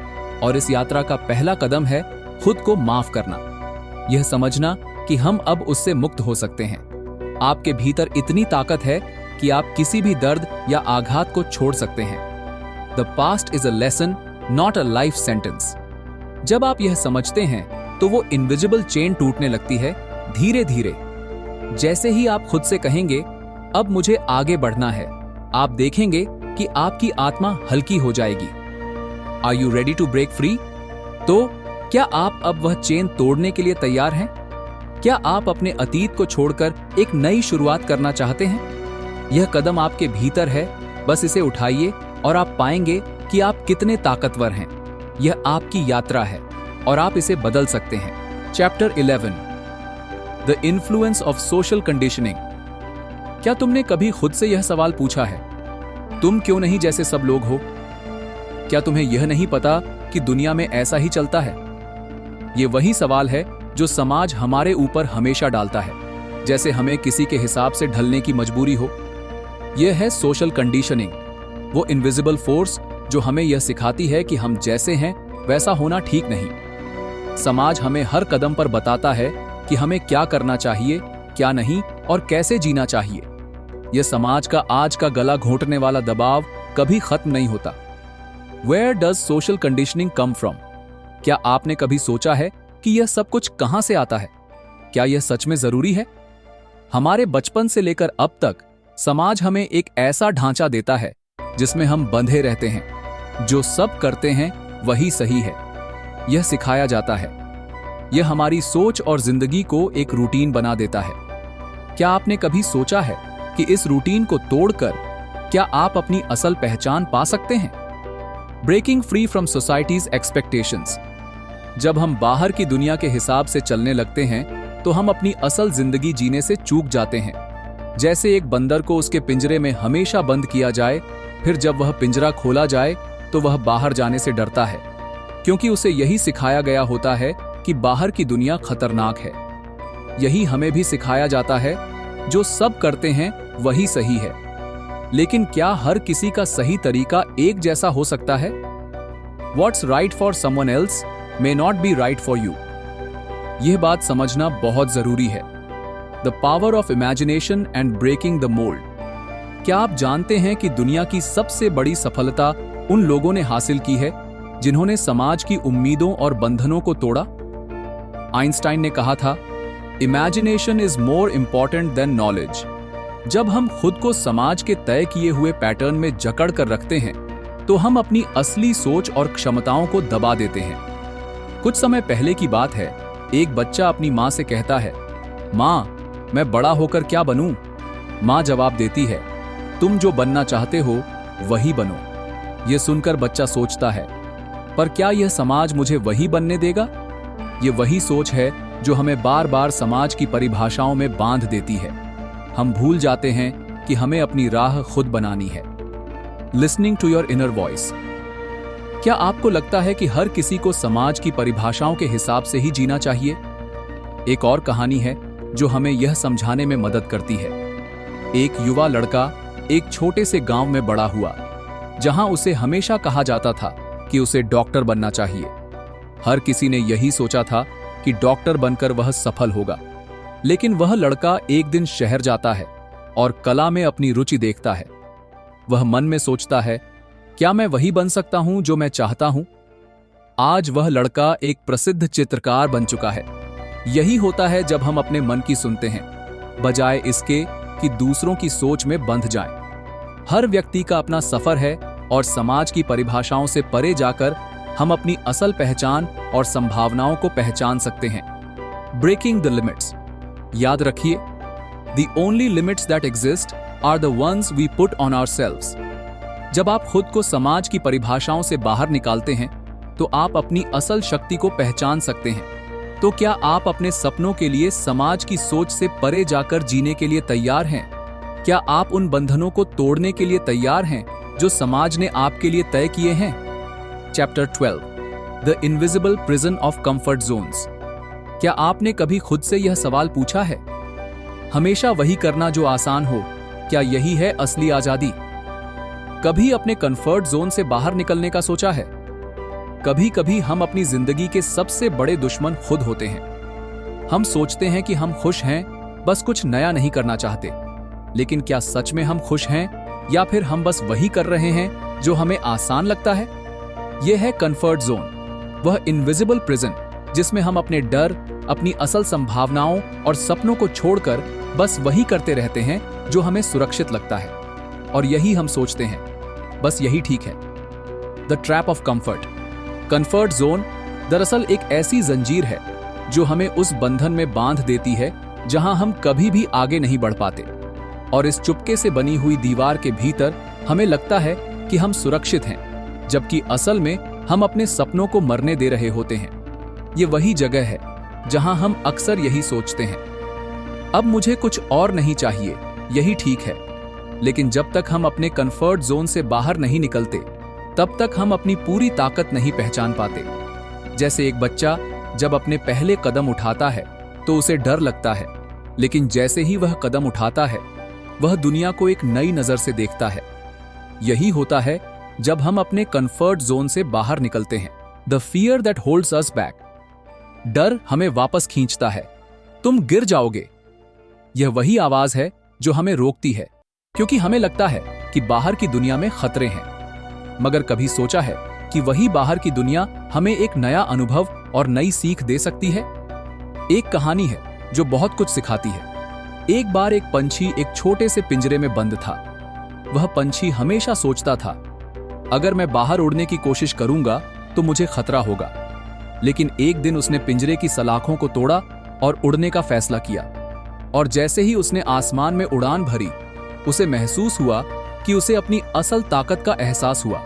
और इस यात्रा का पहला कदम है खुद को माफ करना। यह समझना कि हम अब उससे मुक्त हो सकते हैं। आपके भीतर इतनी ताकत है कि आप किसी भी दर्द या आघात को छोड़ सकते हैं। The past is a lesson, not a life sentence. जब आप यह समझते हैं तो वो इनविजिबल चेन टूटने लगती है धीरे धीरे। जैसे ही आप खुद से कहेंगे अब मुझे आगे बढ़ना है, आप देखेंगे कि आपकी आत्मा हल्की हो जाएगी। Are you ready to break free? तो क्या आप अब वह चेन तोड़ने के लिए तैयार हैं? क्या आप अपने अतीत को छोड़कर एक नई शुरुआत करना चाहते हैं? यह कदम आपके भीतर है, बस इसे उठाइए और आप पाएंगे कि आप कितने ताकतवर हैं। यह आपकी यात्रा है और आप इसे बदल सकते हैं। Chapter 11, the influence of social conditioning. क्या तुमने कभी खुद से यह सवाल पूछा है, तुम क्यों नहीं जैसे सब लोग हो? क्या तुम्हें यह नहीं पता कि दुनिया में ऐसा ही चलता है? यह वही सवाल है जो समाज हमारे ऊपर हमेशा डालता है, जैसे हमें किसी के हिसाब से ढलने की मजबूरी हो। यह है सोशल कंडीशनिंग, वो इनविजिबल फोर्स जो हमें यह सिखाती है कि हम जैसे हैं वैसा होना ठीक नहीं। समाज हमें हर कदम पर बताता है कि हमें क्या करना चाहिए, क्या नहीं, और कैसे जीना चाहिए। यह समाज का आज का गला घोंटने वाला दबाव कभी खत्म नहीं होता। Where does social conditioning come from? क्या आपने कभी सोचा है कि यह सब कुछ कहां से आता है? क्या यह सच में जरूरी है? हमारे बचपन से लेकर अब तक समाज हमें एक ऐसा ढांचा देता है जिसमें हम बंधे रहते हैं। जो सब करते हैं वही सही है, यह सिखाया जाता है। यह हमारी सोच और जिंदगी को एक रूटीन बना देता है। क्या आपने कभी सोचा है कि इस रूटीन को तोड़कर क्या आप अपनी असल पहचान पा सकते हैं? Breaking free from society's expectations. जब हम बाहर की दुनिया के हिसाब से चलने लगते हैं तो हम अपनी असल जिंदगी जीने से चूक जाते हैं। जैसे एक बंदर को उसके पिंजरे में हमेशा बंद किया जाए, फिर जब वह पिंजरा खोला जाए तो वह बाहर जाने से डरता है, क्योंकि उसे यही सिखाया गया होता है कि बाहर की दुनिया खतरनाक है। यही हमें भी सिखाया जाता है, जो सब करते हैं वही सही है। लेकिन क्या हर किसी का सही तरीका एक जैसा हो सकता है? What's right for someone else may not be right for you. यह बात समझना बहुत जरूरी है। The power of imagination and breaking the mold. क्या आप जानते हैं कि दुनिया की सबसे बड़ी सफलता उन लोगों ने हासिल की है जिन्होंने समाज की उम्मीदों और बंधनों को तोड़ा? आइंस्टाइन ने कहा था, imagination is more important than knowledge. जब हम खुद को समाज के तय किए हुए पैटर्न में जकड़ कर रखते हैं तो हम अपनी असली सोच और क्षमताओं को दबा देते हैं। कुछ समय पहले की बात है, एक बच्चा अपनी माँ से कहता है, माँ, मैं बड़ा होकर क्या बनूं? माँ जवाब देती है, तुम जो बनना चाहते हो वही बनो। यह सुनकर बच्चा सोचता है, पर क्या यह समाज मुझे वही बनने देगा? यह वही सोच है जो हमें बार बार समाज की परिभाषाओं में बांध देती है। हम भूल जाते हैं कि हमें अपनी राह खुद बनानी है। Listening to your inner voice. क्या आपको लगता है कि हर किसी को समाज की परिभाषाओं के हिसाब से ही जीना चाहिए? एक और कहानी है जो हमें यह समझाने में मदद करती है। एक युवा लड़का एक छोटे से गांव में बड़ा हुआ, जहां उसे हमेशा कहा जाता था कि उसे डॉक्टर बनना चाहिए। हर किसी ने यही सोचा था कि डॉक्टर बनकर वह सफल होगा। लेकिन वह लड़का एक दिन शहर जाता है और कला में अपनी रुचि देखता है। वह मन में सोचता है, क्या मैं वही बन सकता हूं जो मैं चाहता हूं? आज वह लड़का एक प्रसिद्ध चित्रकार बन चुका है। यही होता है जब हम अपने मन की सुनते हैं, बजाय इसके कि दूसरों की सोच में बंध जाएं। हर व्यक्ति का अपना सफर है और समाज की परिभाषाओं से परे जाकर हम अपनी असल पहचान और संभावनाओं को पहचान सकते हैं। Breaking the limits. याद रखिए, the only limits that exist are the ones we put on ourselves. जब आप खुद को समाज की परिभाषाओं से बाहर निकालते हैं तो आप अपनी असल शक्ति को पहचान सकते हैं। तो क्या आप अपने सपनों के लिए समाज की सोच से परे जाकर जीने के लिए तैयार हैं? क्या आप उन बंधनों को तोड़ने के लिए तैयार हैं जो समाज ने आपके लिए तय किए हैं? Chapter 12, the invisible prison of comfort Jones. क्या आपने कभी खुद से यह सवाल पूछा है, हमेशा वही करना जो आसान हो, क्या यही है असली आजादी? कभी अपने कंफर्ट जोन से बाहर निकलने का सोचा है? कभी कभी हम अपनी जिंदगी के सबसे बड़े दुश्मन खुद होते हैं। हम सोचते हैं कि हम खुश हैं, बस कुछ नया नहीं करना चाहते। लेकिन क्या सच में हम खुश हैं या फिर हम बस वही कर रहे हैं जो हमें आसान लगता है? यह है कंफर्ट जोन, वह इनविजिबल प्रिजन जिसमें हम अपने डर, अपनी असल संभावनाओं और सपनों को छोड़कर बस वही करते रहते हैं जो हमें सुरक्षित लगता है। और यही हम सोचते हैं, बस यही ठीक है। The trap of comfort. Comfort zone दरअसल एक ऐसी जंजीर है जो हमें उस बंधन में बांध देती है जहां हम कभी भी आगे नहीं बढ़ पाते। और इस चुपके से बनी हुई दीवार के भीतर हमें लगता है कि हम सुरक्षित हैं, जबकि असल में हम अपने सपनों को मरने दे रहे होते हैं। ये वही जगह है जहां हम अक्सर यही सोचते हैं, अब मुझे कुछ और नहीं चाहिए, यही ठीक है। लेकिन जब तक हम अपने कंफर्ट जोन से बाहर नहीं निकलते, तब तक हम अपनी पूरी ताकत नहीं पहचान पाते। जैसे एक बच्चा जब अपने पहले कदम उठाता है तो उसे डर लगता है, लेकिन जैसे ही वह कदम उठाता है वह दुनिया को एक नई नजर से देखता है। यही होता है जब हम अपने कंफर्ट जोन से बाहर निकलते हैं। The fear that holds us back. डर हमें वापस खींचता है, तुम गिर जाओगे। यह वही आवाज है जो हमें रोकती है, क्योंकि हमें लगता है कि बाहर की दुनिया में खतरे हैं। मगर कभी सोचा है कि वही बाहर की दुनिया हमें एक नया अनुभव और नई सीख दे सकती है? एक कहानी है जो बहुत कुछ सिखाती है। एक बार एक पंछी एक छोटे से पिंजरे में बंद था। वह पंछी हमेशा सोचता था, अगर मैं बाहर उड़ने की कोशिश करूंगा तो मुझे खतरा होगा। लेकिन एक दिन उसने पिंजरे की सलाखों को तोड़ा और उड़ने का फैसला किया। और जैसे ही उसने आसमान में उड़ान भरी, उसे महसूस हुआ कि उसे अपनी असल ताकत का एहसास हुआ।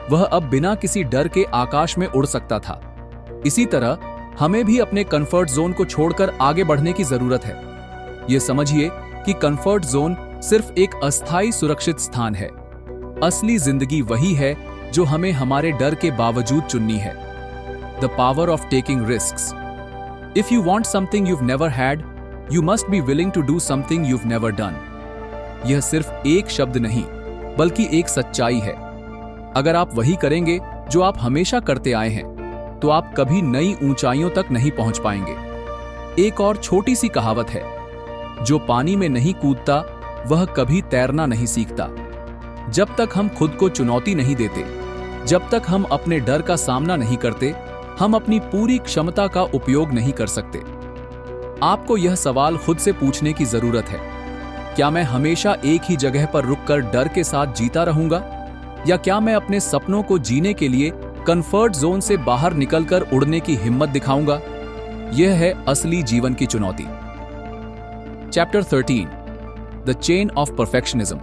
वह अब बिना किसी डर के आकाश में उड़ सकता था। इसी तरह हमें भी अपने कंफर्ट जोन को छोड़कर आगे बढ़ने की जरूरत है। यह समझिए कि कंफर्ट जोन सिर्फ एक अस्थायी सुरक्षित स्थान है। असली जिंदगी वही है जो हमें हमारे डर के बावजूद चुननी है। The power of taking risks. If you want something you've never had, you must be willing to do something you've never done. यह सिर्फ एक शब्द नहीं, बल्कि एक सच्चाई है। अगर आप वही करेंगे जो आप हमेशा करते आए हैं, तो आप कभी नई ऊंचाइयों तक नहीं पहुंच पाएंगे। एक और छोटी सी कहावत है, जो पानी में नहीं कूदता वह कभी तैरना नहीं सीखता। जब तक हम खुद को चुनौती नहीं देते, जब तक हम अपने डर का सामना नहीं करते, हम अपनी पूरी क्षमता का उपयोग नहीं कर सकते। आपको यह सवाल खुद से पूछने की जरूरत है, क्या मैं हमेशा एक ही जगह पर रुककर डर के साथ जीता रहूंगा, या क्या मैं अपने सपनों को जीने के लिए कंफर्ट जोन से बाहर निकलकर उड़ने की हिम्मत दिखाऊंगा? यह है असली जीवन की चुनौती। Chapter 13, the chain of perfectionism.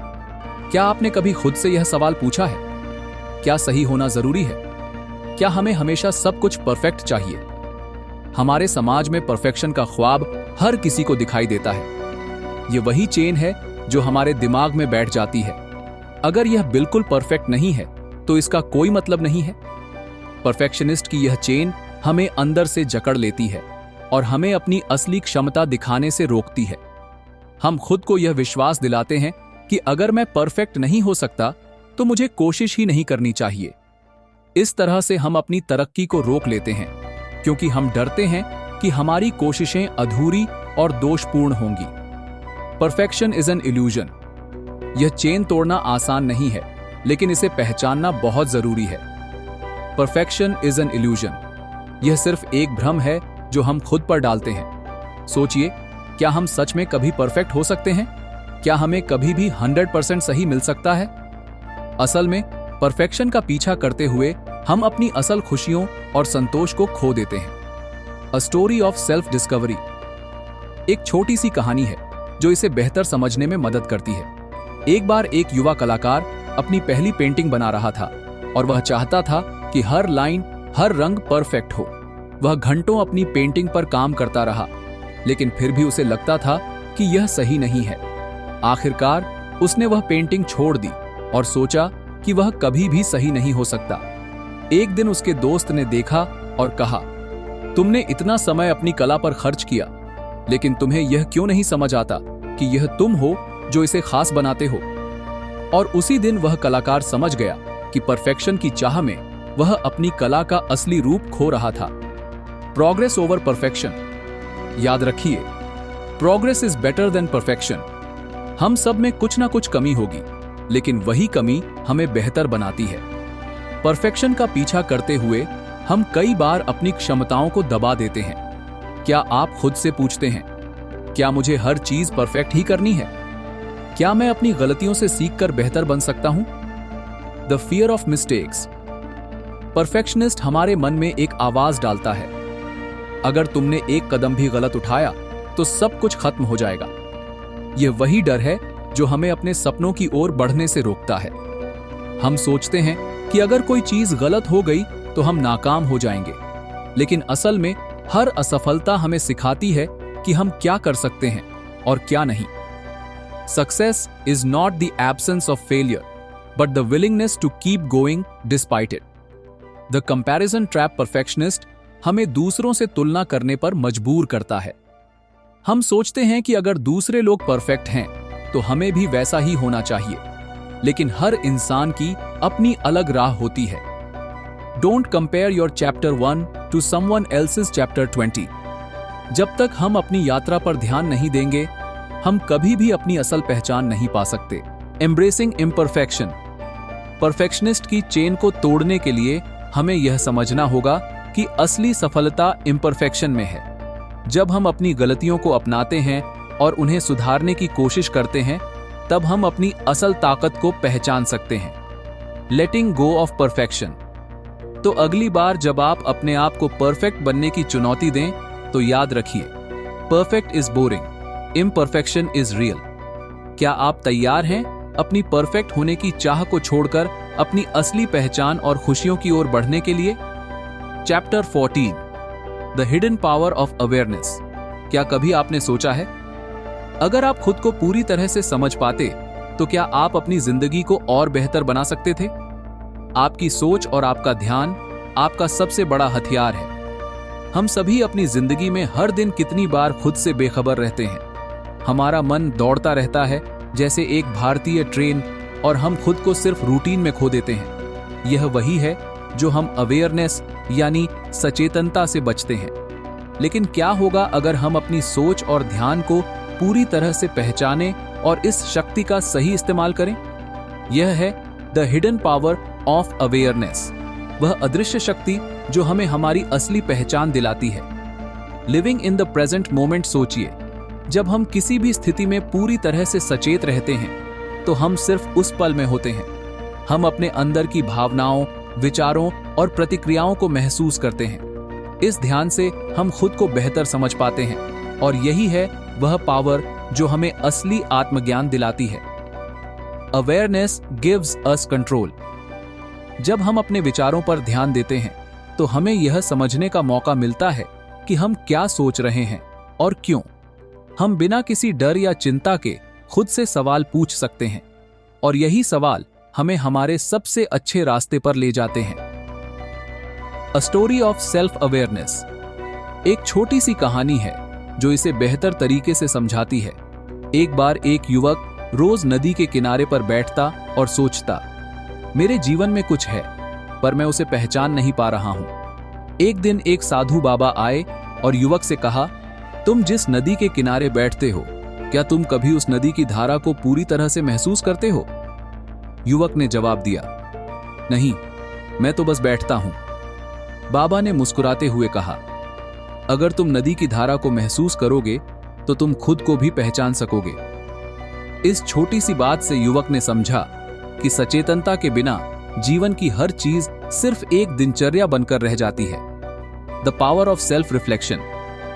क्या आपने कभी खुद से यह सवाल पूछा है, क्या सही होना जरूरी है? क्या हमें हमेशा सब कुछ परफेक्ट चाहिए? हमारे समाज में परफेक्शन का ख्वाब हर किसी को दिखाई देता है। यह वही चेन है जो हमारे दिमाग में बैठ जाती है। अगर यह बिल्कुल परफेक्ट नहीं है तो इसका कोई मतलब नहीं है। परफेक्शनिस्ट की यह चेन हमें अंदर से जकड़ लेती है और हमें अपनी असली क्षमता दिखाने से रोकती है। हम खुद को यह विश्वास दिलाते हैं कि अगर मैं परफेक्ट नहीं हो सकता तो मुझे कोशिश ही नहीं करनी चाहिए। इस तरह से हम अपनी तरक्की को रोक लेते हैं, क्योंकि हम डरते हैं कि हमारी कोशिशें अधूरी और दोषपूर्ण होंगी। Perfection is an illusion. यह चेन तोड़ना आसान नहीं है, लेकिन इसे पहचानना बहुत जरूरी है। Perfection is an illusion. यह सिर्फ एक भ्रम है जो हम खुद पर डालते हैं। सोचिए, क्या हम सच में कभी परफेक्ट हो सकते हैं? क्या हमें कभी भी 100% सही मिल सकता है? असल में परफेक्शन का पीछा करते हुए हम अपनी असल खुशियों और संतोष को खो देते हैं। A story of self discovery एक छोटी सी कहानी है जो इसे बेहतर समझने में मदद करती है। एक बार एक युवा कलाकार अपनी पहली पेंटिंग बना रहा था और वह चाहता था कि हर लाइन, हर रंग परफेक्ट हो। वह घंटों अपनी पेंटिंग पर काम करता रहा, लेकिन फिर भी उसे लगता था कि यह सही नहीं है। आखिरकार उसने वह पेंटिंग छोड़ दी और सोचा कि वह कभी भी सही नहीं हो सकता। एक दिन उसके दोस्त ने देखा और कहा, तुमने इतना समय अपनी कला पर खर्च किया, लेकिन तुम्हें यह क्यों नहीं समझ आता कि यह तुम हो जो इसे खास बनाते हो? और उसी दिन वह कलाकार समझ गया कि परफेक्शन की चाह में वह अपनी कला का असली रूप खो रहा था। Progress over perfection. याद रखिए, progress is better than perfection. हम सब में कुछ ना कुछ कमी होगी, लेकिन वही कमी हमें बेहतर बनाती है। परफेक्शन का पीछा करते हुए हम कई बार अपनी क्षमताओं को दबा देते हैं। क्या आप खुद से पूछते हैं, क्या मुझे हर चीज परफेक्ट ही करनी है? क्या मैं अपनी गलतियों से सीखकर बेहतर बन सकता हूं? The fear of mistakes. Perfectionist हमारे मन में एक आवाज डालता है, अगर तुमने एक कदम भी गलत उठाया तो सब कुछ खत्म हो जाएगा। यह वही डर है जो हमें अपने सपनों की ओर बढ़ने से रोकता है। हम सोचते हैं कि अगर कोई चीज गलत हो गई तो हम नाकाम हो जाएंगे, लेकिन असल में हर असफलता हमें सिखाती है कि हम क्या कर सकते हैं और क्या नहीं। Success is not the absence of failure, but the willingness to keep going despite it. The comparison trap perfectionist हमें दूसरों से तुलना करने पर मजबूर करता है। हम सोचते हैं कि अगर दूसरे लोग परफेक्ट हैं तो हमें भी वैसा ही होना चाहिए, लेकिन हर इंसान की अपनी अलग राह होती है। Don't compare your chapter 1 to someone else's chapter 20। जब तक हम अपनी यात्रा पर ध्यान नहीं देंगे, हम कभी भी अपनी असल पहचान नहीं पा सकते। Embracing imperfection. परफेक्शनिस्ट की चेन को तोड़ने के लिए हमें यह समझना होगा कि असली सफलता इम्परफेक्शन में है। जब हम अपनी गलतियों को अपनाते हैं और उन्हें सुधारने की कोशिश करते हैं, तब हम अपनी असल ताकत को पहचान सकते हैं। लेटिंग गो ऑफ परफेक्शन। तो अगली बार जब आप अपने आप को परफेक्ट बनने की चुनौती दें, तो याद रखिए, perfect is boring, imperfection is real. क्या आप तैयार हैं अपनी परफेक्ट होने की चाह को छोड़कर अपनी असली पहचान और खुशियों की ओर बढ़ने के लिए? Chapter 14, the hidden power of awareness. क्या कभी आपने सोचा है, अगर आप खुद को पूरी तरह से समझ पाते तो क्या आप अपनी जिंदगी को और बेहतर बना सकते थे? आपकी सोच और आपका ध्यान आपका सबसे बड़ा हथियार है। हम सभी अपनी जिंदगी में हर दिन कितनी बार खुद से बेखबर रहते हैं। हमारा मन दौड़ता रहता है जैसे एक भारतीय ट्रेन, और हम खुद को सिर्फ रूटीन में खो देते हैं। यह वही है जो हम अवेयरनेस यानी सचेतनता से बचते हैं। लेकिन क्या होगा अगर हम अपनी सोच और ध्यान को पूरी तरह से पहचानें और इस शक्ति का सही इस्तेमाल करें? यह है the hidden power of awareness, वह अदृश्य शक्ति जो हमें हमारी असली पहचान दिलाती है। Living in the present moment. सोचिए, जब हम किसी भी स्थिति में पूरी तरह से सचेत रहते हैं तो हम सिर्फ उस पल में होते हैं। हम अपने अंदर की भावनाओं, विचारों और प्रतिक्रियाओं को महसूस करते हैं। इस ध्यान से हम खुद को बेहतर समझ पाते हैं, और यही है वह पावर जो हमें असली आत्मज्ञान दिलाती है। Awareness gives us control. जब हम अपने विचारों पर ध्यान देते हैं तो हमें यह समझने का मौका मिलता है कि हम क्या सोच रहे हैं और क्यों। हम बिना किसी डर या चिंता के खुद से सवाल पूछ सकते हैं, और यही सवाल हमें हमारे सबसे अच्छे रास्ते पर ले जाते हैं। A story of self awareness. एक छोटी सी कहानी है जो इसे बेहतर तरीके से समझाती है। एक बार एक युवक रोज नदी के किनारे पर बैठता और सोचता, मेरे जीवन में कुछ है पर मैं उसे पहचान नहीं पा रहा हूं। एक दिन एक साधु बाबा आए और युवक से कहा, तुम जिस नदी के किनारे बैठते हो क्या तुम कभी उस नदी की धारा को पूरी तरह से महसूस करते हो? युवक ने जवाब दिया, नहीं, मैं तो बस बैठता हूं। बाबा ने मुस्कुराते हुए कहा, अगर तुम नदी की धारा को महसूस करोगे तो तुम खुद को भी पहचान सकोगे। इस छोटी सी बात से युवक ने समझा कि सचेतनता के बिना जीवन की हर चीज सिर्फ एक दिनचर्या बनकर रह जाती है। The power of self reflection.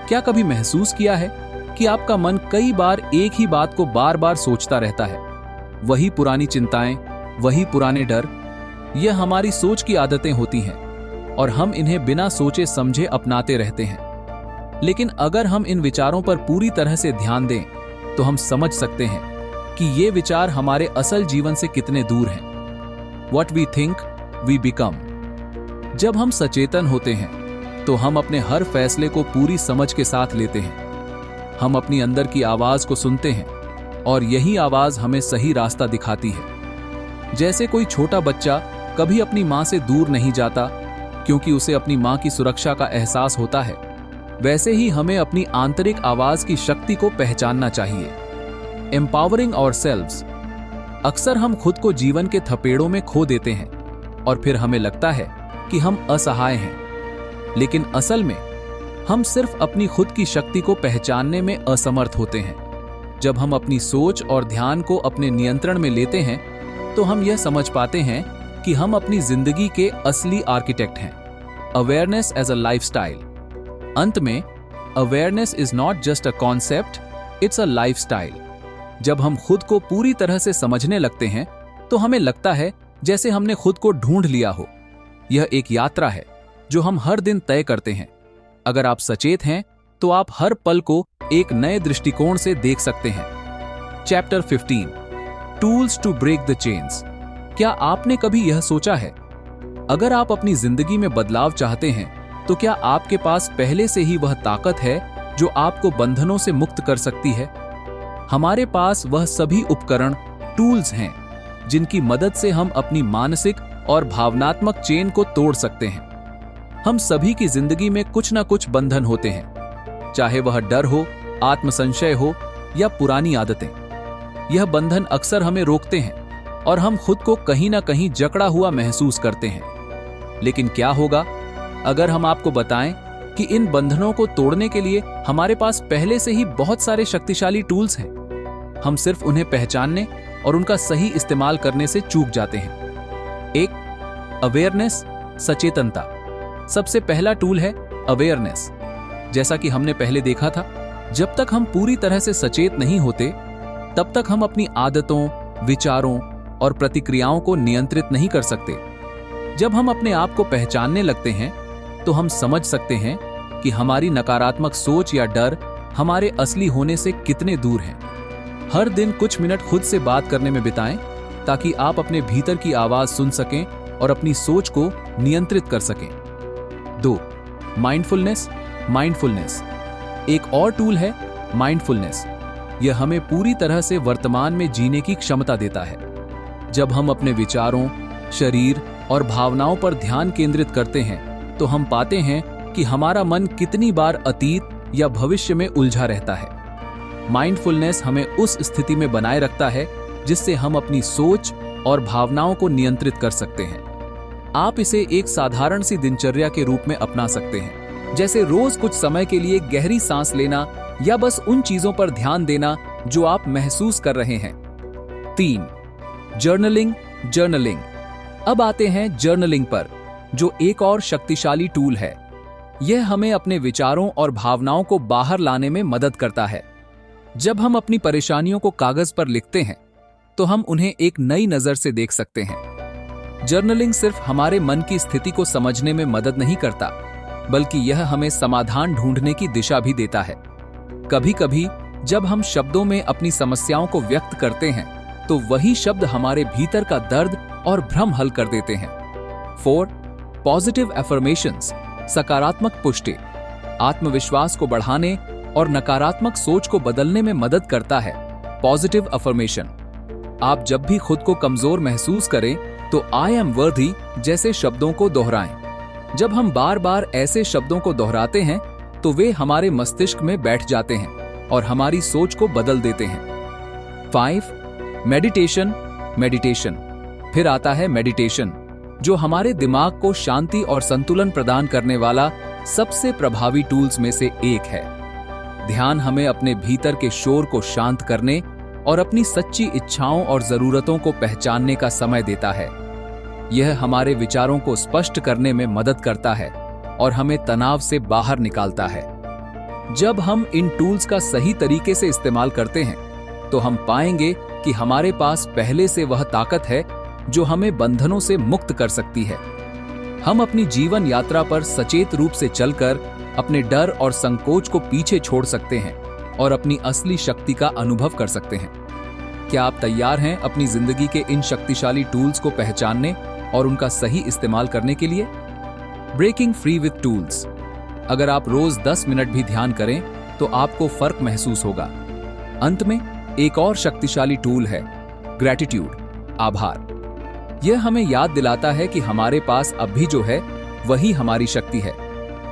क्या कभी महसूस किया है कि आपका मन कई बार एक ही बात को बार बार सोचता रहता है? वही पुरानी चिंताएं, वही पुराने डर, यह हमारी सोच की आदतें होती हैं और हम इन्हें बिना सोचे समझे अपनाते रहते हैं। लेकिन अगर हम इन विचारों पर पूरी तरह से ध्यान दें तो हम समझ सकते हैं कि ये विचार हमारे असल जीवन से कितने दूर हैं। What we think, we become। जब हम सचेतन होते हैं तो हम अपने हर फैसले को पूरी समझ के साथ लेते हैं। हम अपनी अंदर की आवाज को सुनते हैं और यही आवाज हमें सही रास्ता दिखाती है। जैसे कोई छोटा बच्चा कभी अपनी मां से दूर नहीं जाता क्योंकि उसे अपनी मां की सुरक्षा का एहसास होता है, वैसे ही हमें अपनी आंतरिक आवाज की शक्ति को पहचानना चाहिए। Empowering ourselves. अक्सर हम खुद को जीवन के थपेड़ों में खो देते हैं और फिर हमें लगता है कि हम असहाय हैं, लेकिन असल में हम सिर्फ अपनी खुद की शक्ति को पहचानने में असमर्थ होते हैं। जब हम अपनी सोच और ध्यान को अपने नियंत्रण में लेते हैं तो हम यह समझ पाते हैं कि हम अपनी जिंदगी के असली आर्किटेक्ट हैं। Awareness as a lifestyle. अंत में, awareness is not just a concept, it's a lifestyle. जब हम खुद को पूरी तरह से समझने लगते हैं तो हमें लगता है जैसे हमने खुद को ढूंढ लिया हो। यह एक यात्रा है जो हम हर दिन तय करते हैं। अगर आप सचेत हैं तो आप हर पल को एक नए दृष्टिकोण से देख सकते हैं। Chapter 15, tools to break the chains. क्या आपने कभी यह सोचा है, अगर आप अपनी जिंदगी में बदलाव चाहते हैं तो क्या आपके पास पहले से ही वह ताकत है जो आपको बंधनों से मुक्त कर सकती है? हमारे पास वह सभी उपकरण, टूल्स हैं जिनकी मदद से हम अपनी मानसिक और भावनात्मक चेन को तोड़ सकते हैं। हम सभी की जिंदगी में कुछ ना कुछ बंधन होते हैं, चाहे वह डर हो, आत्मसंशय हो या पुरानी आदतें। यह बंधन अक्सर हमें रोकते हैं और हम खुद को कहीं ना कहीं जकड़ा हुआ महसूस करते हैं। लेकिन क्या होगा अगर हम आपको बताएं कि इन बंधनों को तोड़ने के लिए हमारे पास पहले से ही बहुत सारे शक्तिशाली टूल्स हैं। हम सिर्फ उन्हें पहचानने और उनका सही इस्तेमाल करने से चूक जाते हैं। एक, अवेयरनेस, सचेतनता। सबसे पहला टूल है अवेयरनेस। जैसा कि हमने पहले देखा था, जब तक हम पूरी तरह से सचेत नहीं होते तब तक हम अपनी आदतों, विचारों और प्रतिक्रियाओं को नियंत्रित नहीं कर सकते। जब हम अपने आप को पहचानने लगते हैं तो हम समझ सकते हैं कि हमारी नकारात्मक सोच या डर हमारे असली होने से कितने दूर हैं। हर दिन कुछ मिनट खुद से बात करने में बिताएं ताकि आप अपने भीतर की आवाज सुन सकें और अपनी सोच को नियंत्रित कर सकें। 2, माइंडफुलनेस। माइंडफुलनेस एक और टूल है। माइंडफुलनेस यह हमें पूरी तरह से वर्तमान में जीने की क्षमता देता है। जब हम अपने विचारों, शरीर और भावनाओं पर ध्यान केंद्रित करते हैं तो हम पाते हैं कि हमारा मन कितनी बार अतीत या भविष्य में उलझा रहता है। माइंडफुलनेस हमें उस स्थिति में बनाए रखता है जिससे हम अपनी सोच और भावनाओं को नियंत्रित कर सकते हैं। आप इसे एक साधारण सी दिनचर्या के रूप में अपना सकते हैं, जैसे रोज कुछ समय के लिए गहरी सांस लेना या बस उन चीजों पर ध्यान देना जो आप महसूस कर रहे हैं। 3, जर्नलिंग। जर्नलिंग। अब आते हैं जर्नलिंग पर, जो एक और शक्तिशाली टूल है। यह हमें अपने विचारों और भावनाओं को बाहर लाने में मदद करता है। जब हम अपनी परेशानियों को कागज पर लिखते हैं तो हम उन्हें एक नई नजर से देख सकते हैं। जर्नलिंग सिर्फ हमारे मन की स्थिति को समझने में मदद नहीं करता, बल्कि यह हमें समाधान ढूंढने की दिशा भी देता है। कभी कभी जब हम शब्दों में अपनी समस्याओं को व्यक्त करते हैं तो वही शब्द हमारे भीतर का दर्द और भ्रम हल कर देते हैं। 4, पॉजिटिव अफर्मेशंस। सकारात्मक पुष्टि आत्मविश्वास को बढ़ाने और नकारात्मक सोच को बदलने में मदद करता है। Positive affirmation. आप जब भी खुद को कमजोर महसूस करें तो आई एम वर्दी जैसे शब्दों को दोहराएं। जब हम बार बार ऐसे शब्दों को दोहराते हैं तो वे हमारे मस्तिष्क में बैठ जाते हैं और हमारी सोच को बदल देते हैं। 5. मेडिटेशन। फिर आता है मेडिटेशन, जो हमारे दिमाग को शांति और संतुलन प्रदान करने वाला सबसे प्रभावी टूल्स में से एक है। ध्यान हमें अपने भीतर के शोर को शांत करने और अपनी सच्ची इच्छाओं और जरूरतों को पहचानने का समय देता है। यह हमारे विचारों को स्पष्ट करने में मदद करता है और हमें तनाव से बाहर निकालता है। जब हम इन टूल्स का सही तरीके से इस्तेमाल करते हैं तो हम पाएंगे कि हमारे पास पहले से वह ताकत है जो हमें बंधनों से मुक्त कर सकती है। हम अपनी जीवन यात्रा पर सचेत रूप से चलकर अपने डर और संकोच को पीछे छोड़ सकते हैं और अपनी असली शक्ति का अनुभव कर सकते हैं। क्या आप तैयार हैं अपनी जिंदगी के इन शक्तिशाली टूल्स को पहचानने और उनका सही इस्तेमाल करने के लिए? Breaking free with tools. अगर आप रोज 10 मिनट भी ध्यान करें तो आपको फर्क महसूस होगा। अंत में एक और शक्तिशाली टूल है ग्रैटिट्यूड, आभार। यह हमें याद दिलाता है कि हमारे पास अब भी जो है वही हमारी शक्ति है।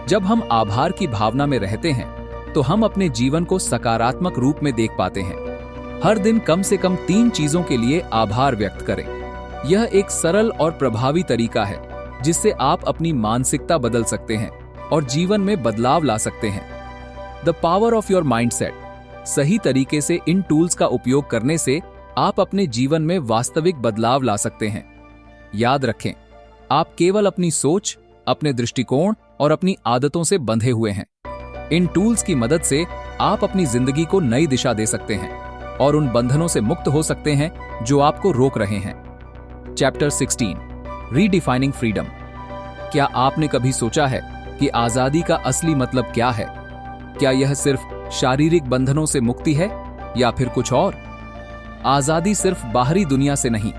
जब हम आभार की भावना में रहते हैं तो हम अपने जीवन को सकारात्मक रूप में देख पाते हैं। हर दिन कम से कम 3 चीजों के लिए आभार व्यक्त करें। यह एक सरल और प्रभावी तरीका है जिससे आप अपनी मानसिकता बदल सकते हैं और जीवन में बदलाव ला सकते हैं। The power of your mindset. सही तरीके से इन टूल्स का उपयोग करने से आप अपने जीवन में वास्तविक बदलाव ला सकते हैं। याद रखें, आप केवल अपनी सोच, अपने दृष्टिकोण और अपनी आदतों से बंधे हुए हैं। इन टूल्स की मदद से आप अपनी जिंदगी को नई दिशा दे सकते हैं और उन बंधनों से मुक्त हो सकते हैं जो आपको रोक रहे हैं। Chapter 16, redefining freedom. क्या आपने कभी सोचा है कि आजादी का असली मतलब क्या है? क्या यह सिर्फ शारीरिक बंधनों से मुक्ति है या फिर कुछ और? आजादी सिर्फ बाहरी दुनिया से नहीं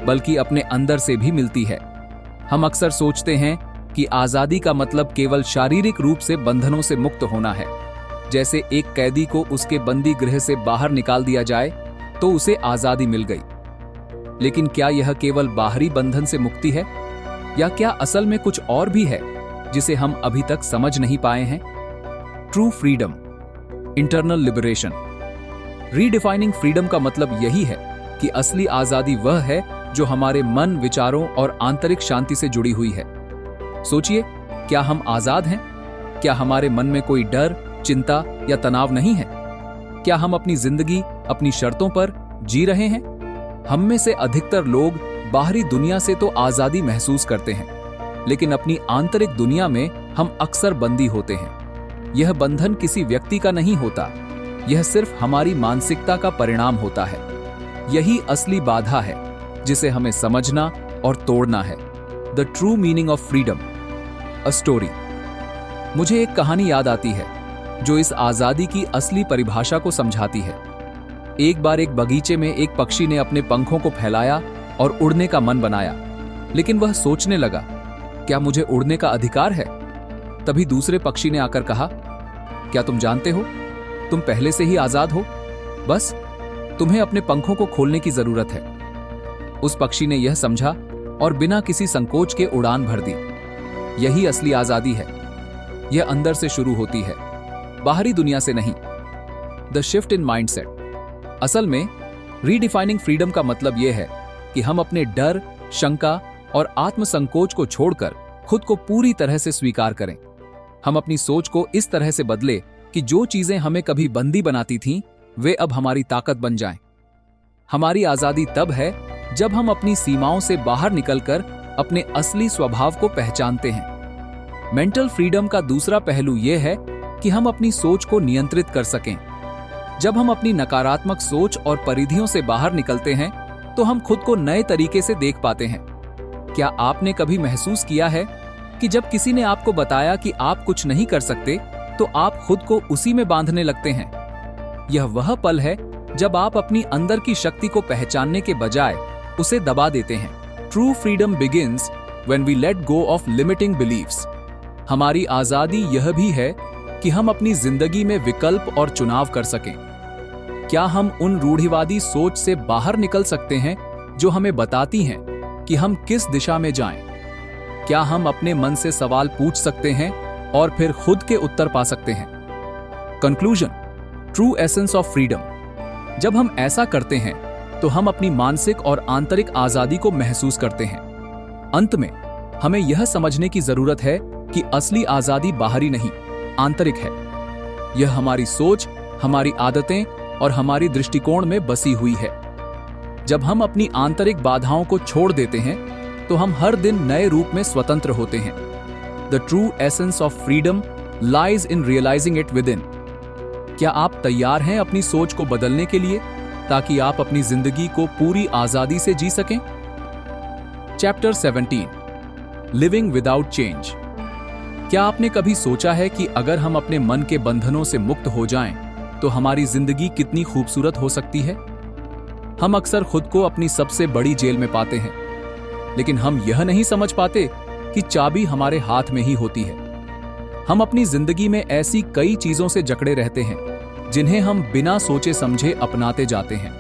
बल्कि अपने अंदर से भी मिलती है। हम अक्सर सोचते हैं कि आजादी का मतलब केवल शारीरिक रूप से बंधनों से मुक्त होना है। जैसे एक कैदी को उसके बंदी गृह से बाहर निकाल दिया जाए तो उसे आजादी मिल गई। लेकिन क्या यह केवल बाहरी बंधन से मुक्ति है या क्या असल में कुछ और भी है जिसे हम अभी तक समझ नहीं पाए हैं? True freedom, internal liberation. Redefining freedom का मतलब यही है कि असली आजादी वह है जो हमारे मन, विचारों और आंतरिक शांति से जुड़ी हुई है। सोचिए, क्या हम आजाद हैं? क्या हमारे मन में कोई डर, चिंता या तनाव नहीं है? क्या हम अपनी जिंदगी अपनी शर्तों पर जी रहे हैं? हम में से अधिकतर लोग बाहरी दुनिया से तो आजादी महसूस करते हैं, लेकिन अपनी आंतरिक दुनिया में हम अक्सर बंदी होते हैं। यह बंधन किसी व्यक्ति का नहीं होता, यह सिर्फ हमारी मानसिकता का परिणाम होता है। यही असली बाधा है जिसे हमें समझना और तोड़ना है। The true meaning of freedom. A story. मुझे एक कहानी याद आती है जो इस आजादी की असली परिभाषा को समझाती है। एक बार एक बगीचे में एक पक्षी ने अपने पंखों को फैलाया और उड़ने का मन बनाया, लेकिन वह सोचने लगा, क्या मुझे उड़ने का अधिकार है? तभी दूसरे पक्षी ने आकर कहा, क्या तुम जानते हो, तुम पहले से ही आजाद हो, बस तुम्हें अपने पंखों को खोलने की जरूरत है। उस पक्षी ने यह समझा और बिना किसी संकोच के उड़ान भर दी। यही असली आजादी है। यह अंदर से शुरू होती है, बाहरी दुनिया से नहीं। The shift in mindset. असल में रीडिफाइनिंग फ्रीडम का मतलब यह है कि हम अपने डर, शंका और आत्मसंकोच को छोड़कर खुद को पूरी तरह से स्वीकार करें। हम अपनी सोच को इस तरह से बदले कि जो चीजें हमें कभी बंदी बनाती थीं, वे अब हमारी ताकत बन जाएं। हमारी आजादी तब है जब हम अपनी सीमाओं से बाहर निकलकर अपने असली स्वभाव को पहचानते हैं। मेंटल फ्रीडम का दूसरा पहलू यह है कि हम अपनी सोच को नियंत्रित कर सकें। जब हम अपनी नकारात्मक सोच और परिधियों से बाहर निकलते हैं तो हम खुद को नए तरीके से देख पाते हैं। क्या आपने कभी महसूस किया है कि जब किसी ने आपको बताया कि आप कुछ नहीं कर सकते तो आप खुद को उसी में बांधने लगते हैं? यह वह पल है जब आप अपनी अंदर की शक्ति को पहचानने के बजाय उसे दबा देते हैं। True freedom begins when we let go of limiting beliefs. हमारी आजादी यह भी है कि हम अपनी जिंदगी में विकल्प और चुनाव कर सकें। क्या हम उन रूढ़िवादी सोच से बाहर निकल सकते हैं जो हमें बताती हैं कि हम किस दिशा में जाएं? क्या हम अपने मन से सवाल पूछ सकते हैं और फिर खुद के उत्तर पा सकते हैं? Conclusion. True essence of freedom. जब हम ऐसा करते हैं तो हम अपनी मानसिक और आंतरिक आजादी को महसूस करते हैं। अंत में हमें यह समझने की जरूरत है कि असली आजादी बाहरी नहीं, आंतरिक है। यह हमारी सोच, हमारी आदतें और हमारी दृष्टिकोण में बसी हुई है। जब हम अपनी आंतरिक बाधाओं को छोड़ देते हैं तो हम हर दिन नए रूप में स्वतंत्र होते हैं। The true essence of freedom lies in realizing it within. क्या आप तैयार हैं अपनी सोच को बदलने के लिए, ताकि आप अपनी जिंदगी को पूरी आजादी से जी सकें? Chapter 17, living without change. क्या आपने कभी सोचा है कि अगर हम अपने मन के बंधनों से मुक्त हो जाएं, तो हमारी जिंदगी कितनी खूबसूरत हो सकती है? हम अक्सर खुद को अपनी सबसे बड़ी जेल में पाते हैं, लेकिन हम यह नहीं समझ पाते कि चाबी हमारे हाथ में ही होती है। हम अपनी जिंदगी में ऐसी कई चीजों से जकड़े रहते हैं जिन्हें हम बिना सोचे समझे अपनाते जाते हैं।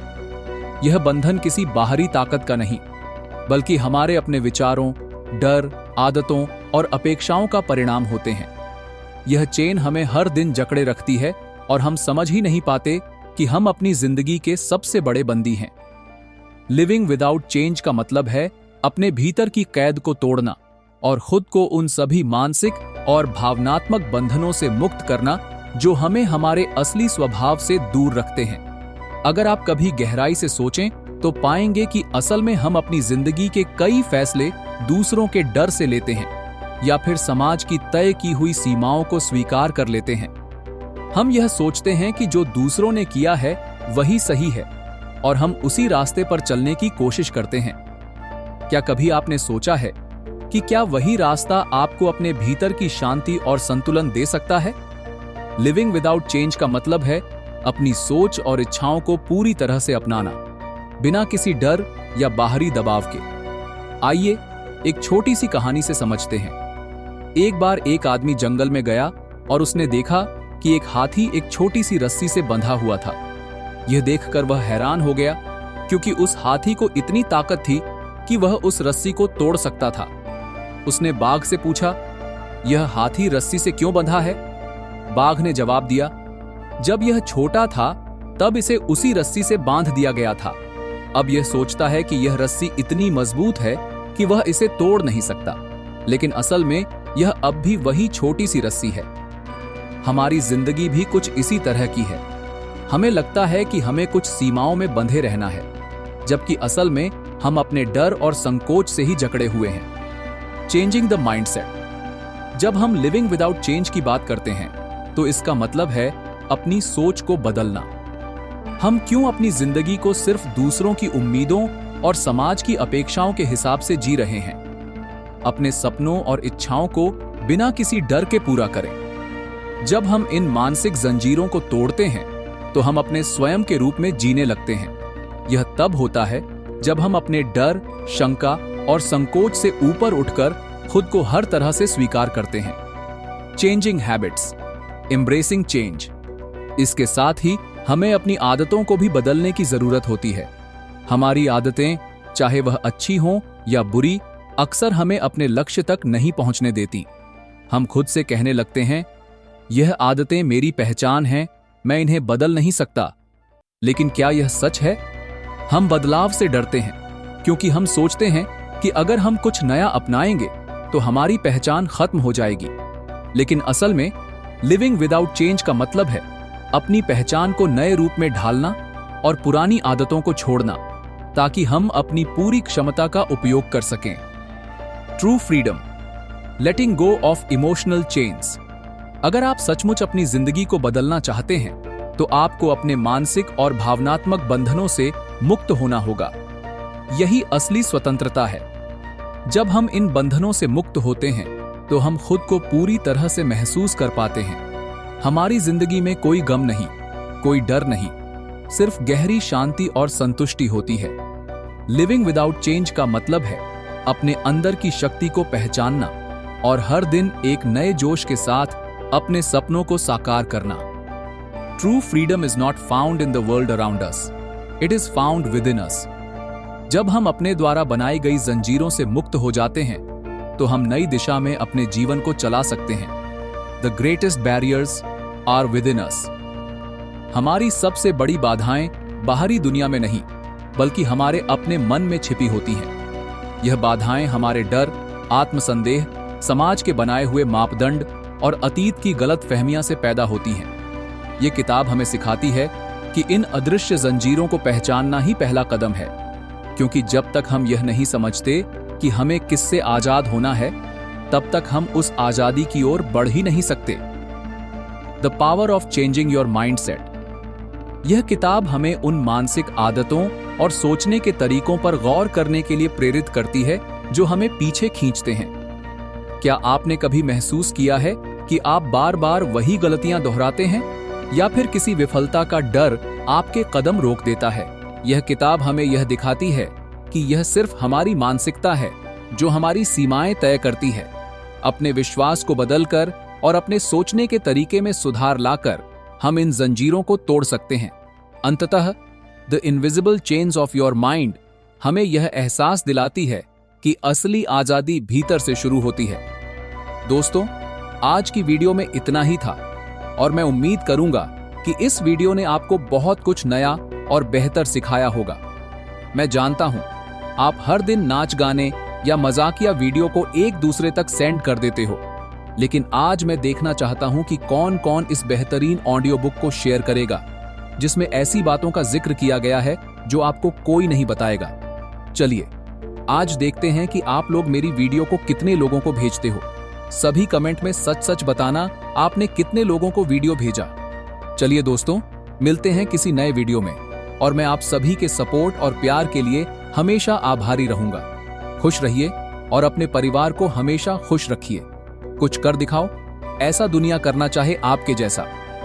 यह बंधन किसी बाहरी ताकत का नहीं, बल्कि हमारे अपने विचारों, डर, आदतों और अपेक्षाओं का परिणाम होते हैं। यह चेन हमें हर दिन जकड़े रखती है और हम समझ ही नहीं पाते कि हम अपनी जिंदगी के सबसे बड़े बंदी हैं। लिविंग विदाउट चेंज का मतलब है अपने भीतर की कैद को तोड़ना और खुद को उन सभी मानसिक और भावनात्मक बंधनों से मुक्त करना जो हमें हमारे असली स्वभाव से दूर रखते हैं। अगर आप कभी गहराई से सोचें तो पाएंगे कि असल में हम अपनी जिंदगी के कई फैसले दूसरों के डर से लेते हैं या फिर समाज की तय की हुई सीमाओं को स्वीकार कर लेते हैं। हम यह सोचते हैं कि जो दूसरों ने किया है वही सही है और हम उसी रास्ते पर चलने की कोशिश करते हैं। क्या कभी आपने सोचा है कि क्या वही रास्ता आपको अपने भीतर की शांति और संतुलन दे सकता है? लिविंग विदाउट चेंज का मतलब है अपनी सोच और इच्छाओं को पूरी तरह से अपनाना, बिना किसी डर या बाहरी दबाव के। आइए एक छोटी सी कहानी से समझते हैं। एक बार एक आदमी जंगल में गया और उसने देखा कि एक हाथी एक छोटी सी रस्सी से बंधा हुआ था। यह देखकर वह हैरान हो गया, क्योंकि उस हाथी को इतनी ताकत थी कि वह उस रस्सी को तोड़ सकता था। उसने बाघ से पूछा, यह हाथी रस्सी से क्यों बंधा है? बाघ ने जवाब दिया, जब यह छोटा था तब इसे उसी रस्सी से बांध दिया गया था। अब यह सोचता है कि यह रस्सी इतनी मजबूत है कि वह इसे तोड़ नहीं सकता, लेकिन असल में यह अब भी वही छोटी सी रस्सी है। हमारी जिंदगी भी कुछ इसी तरह की है। हमें लगता है कि हमें कुछ सीमाओं में बंधे रहना है, जबकि असल में हम अपने डर और संकोच से ही जकड़े हुए हैं। Changing the mindset. जब हम लिविंग विदाउट चेंज की बात करते हैं तो इसका मतलब है अपनी सोच को बदलना। हम क्यों अपनी जिंदगी को सिर्फ दूसरों की उम्मीदों और समाज की अपेक्षाओं के हिसाब से जी रहे हैं? अपने सपनों और इच्छाओं को बिना किसी डर के पूरा करें। जब हम इन मानसिक जंजीरों को तोड़ते हैं तो हम अपने स्वयं के रूप में जीने लगते हैं। यह तब होता है जब हम अपने डर, शंका और संकोच से ऊपर उठकर खुद को हर तरह से स्वीकार करते हैं। Changing habits, embracing change. इसके साथ ही हमें अपनी आदतों को भी बदलने की जरूरत होती है। हमारी आदतें, चाहे वह अच्छी हों या बुरी, अक्सर हमें अपने लक्ष्य तक नहीं पहुंचने देती। हम खुद से कहने लगते हैं, यह आदतें मेरी पहचान हैं, मैं इन्हें बदल नहीं सकता। लेकिन क्या यह सच है? हम बदलाव से डरते हैं क्योंकि हम सोचते हैं कि अगर हम कुछ नया अपनाएंगे तो हमारी पहचान खत्म हो जाएगी। लेकिन असल में लिविंग विदाउट चेंज का मतलब है अपनी पहचान को नए रूप में ढालना और पुरानी आदतों को छोड़ना, ताकि हम अपनी पूरी क्षमता का उपयोग कर सकें। True freedom, letting go of emotional chains. अगर आप सचमुच अपनी जिंदगी को बदलना चाहते हैं तो आपको अपने मानसिक और भावनात्मक बंधनों से मुक्त होना होगा। यही असली स्वतंत्रता है। जब हम इन बंधनों से मुक्त होते हैं तो हम खुद को पूरी तरह से महसूस कर पाते हैं। हमारी जिंदगी में कोई गम नहीं, कोई डर नहीं, सिर्फ गहरी शांति और संतुष्टि होती है। लिविंग विदाउट चेंज का मतलब है अपने अंदर की शक्ति को पहचानना और हर दिन एक नए जोश के साथ अपने सपनों को साकार करना। True freedom is not found in the world around us, it is found within us. जब हम अपने द्वारा बनाई गई जंजीरों से मुक्त हो जाते हैं तो हम नई दिशा में अपने जीवन को चला सकते हैं। The greatest barriers are within us. हमारी सबसे बड़ी बाधाएं बाहरी दुनिया में नहीं, बल्कि हमारे अपने मन में छिपी होती हैं। यह बाधाएं हमारे डर, आत्मसंदेह, समाज के बनाए हुए मापदंड और अतीत की गलत फहमियां से पैदा होती हैं। ये किताब हमें सिखाती है कि इन अदृश्य जंजीरों को पहचानना ही पहला कदम है, क्योंकि जब तक हम यह नहीं समझते कि हमें किससे आजाद होना है, तब तक हम उस आजादी की ओर बढ़ ही नहीं सकते। The power of changing your mindset. यह किताब हमें उन मानसिक आदतों और सोचने के तरीकों पर गौर करने के लिए प्रेरित करती है जो हमें पीछे खींचते हैं। क्या आपने कभी महसूस किया है कि आप बार बार वही गलतियां दोहराते हैं, या फिर किसी विफलता का डर आपके कदम रोक देता है? यह किताब हमें यह दिखाती है कि यह सिर्फ हमारी मानसिकता है जो हमारी सीमाएं तय करती है। अपने विश्वास को बदलकर और अपने सोचने के तरीके में सुधार लाकर हम इन जंजीरों को तोड़ सकते हैं। अंततः the invisible chains of your mind हमें यह एहसास दिलाती है कि असली आजादी भीतर से शुरू होती है। दोस्तों, आज की वीडियो में इतना ही था और मैं उम्मीद करूंगा कि इस वीडियो ने आपको बहुत कुछ नया और बेहतर सिखाया होगा। मैं जानता हूं आप हर दिन नाच गाने या मजाकिया वीडियो को एक दूसरे तक सेंड कर देते हो, लेकिन आज मैं देखना चाहता हूं कि कौन कौन इस बेहतरीन ऑडियो बुक को शेयर करेगा जिसमें ऐसी बातों का जिक्र किया गया है जो आपको कोई नहीं बताएगा। चलिए आज देखते हैं कि आप लोग मेरी वीडियो को कितने लोगों को भेजते हो। सभी कमेंट में सच सच बताना आपने कितने लोगों को वीडियो भेजा। चलिए दोस्तों, मिलते हैं किसी नए वीडियो में, और मैं आप सभी के सपोर्ट और प्यार के लिए हमेशा आभारी रहूंगा। खुश रहिए और अपने परिवार को हमेशा खुश रखिए। कुछ कर दिखाओ, ऐसा दुनिया करना चाहे आपके जैसा।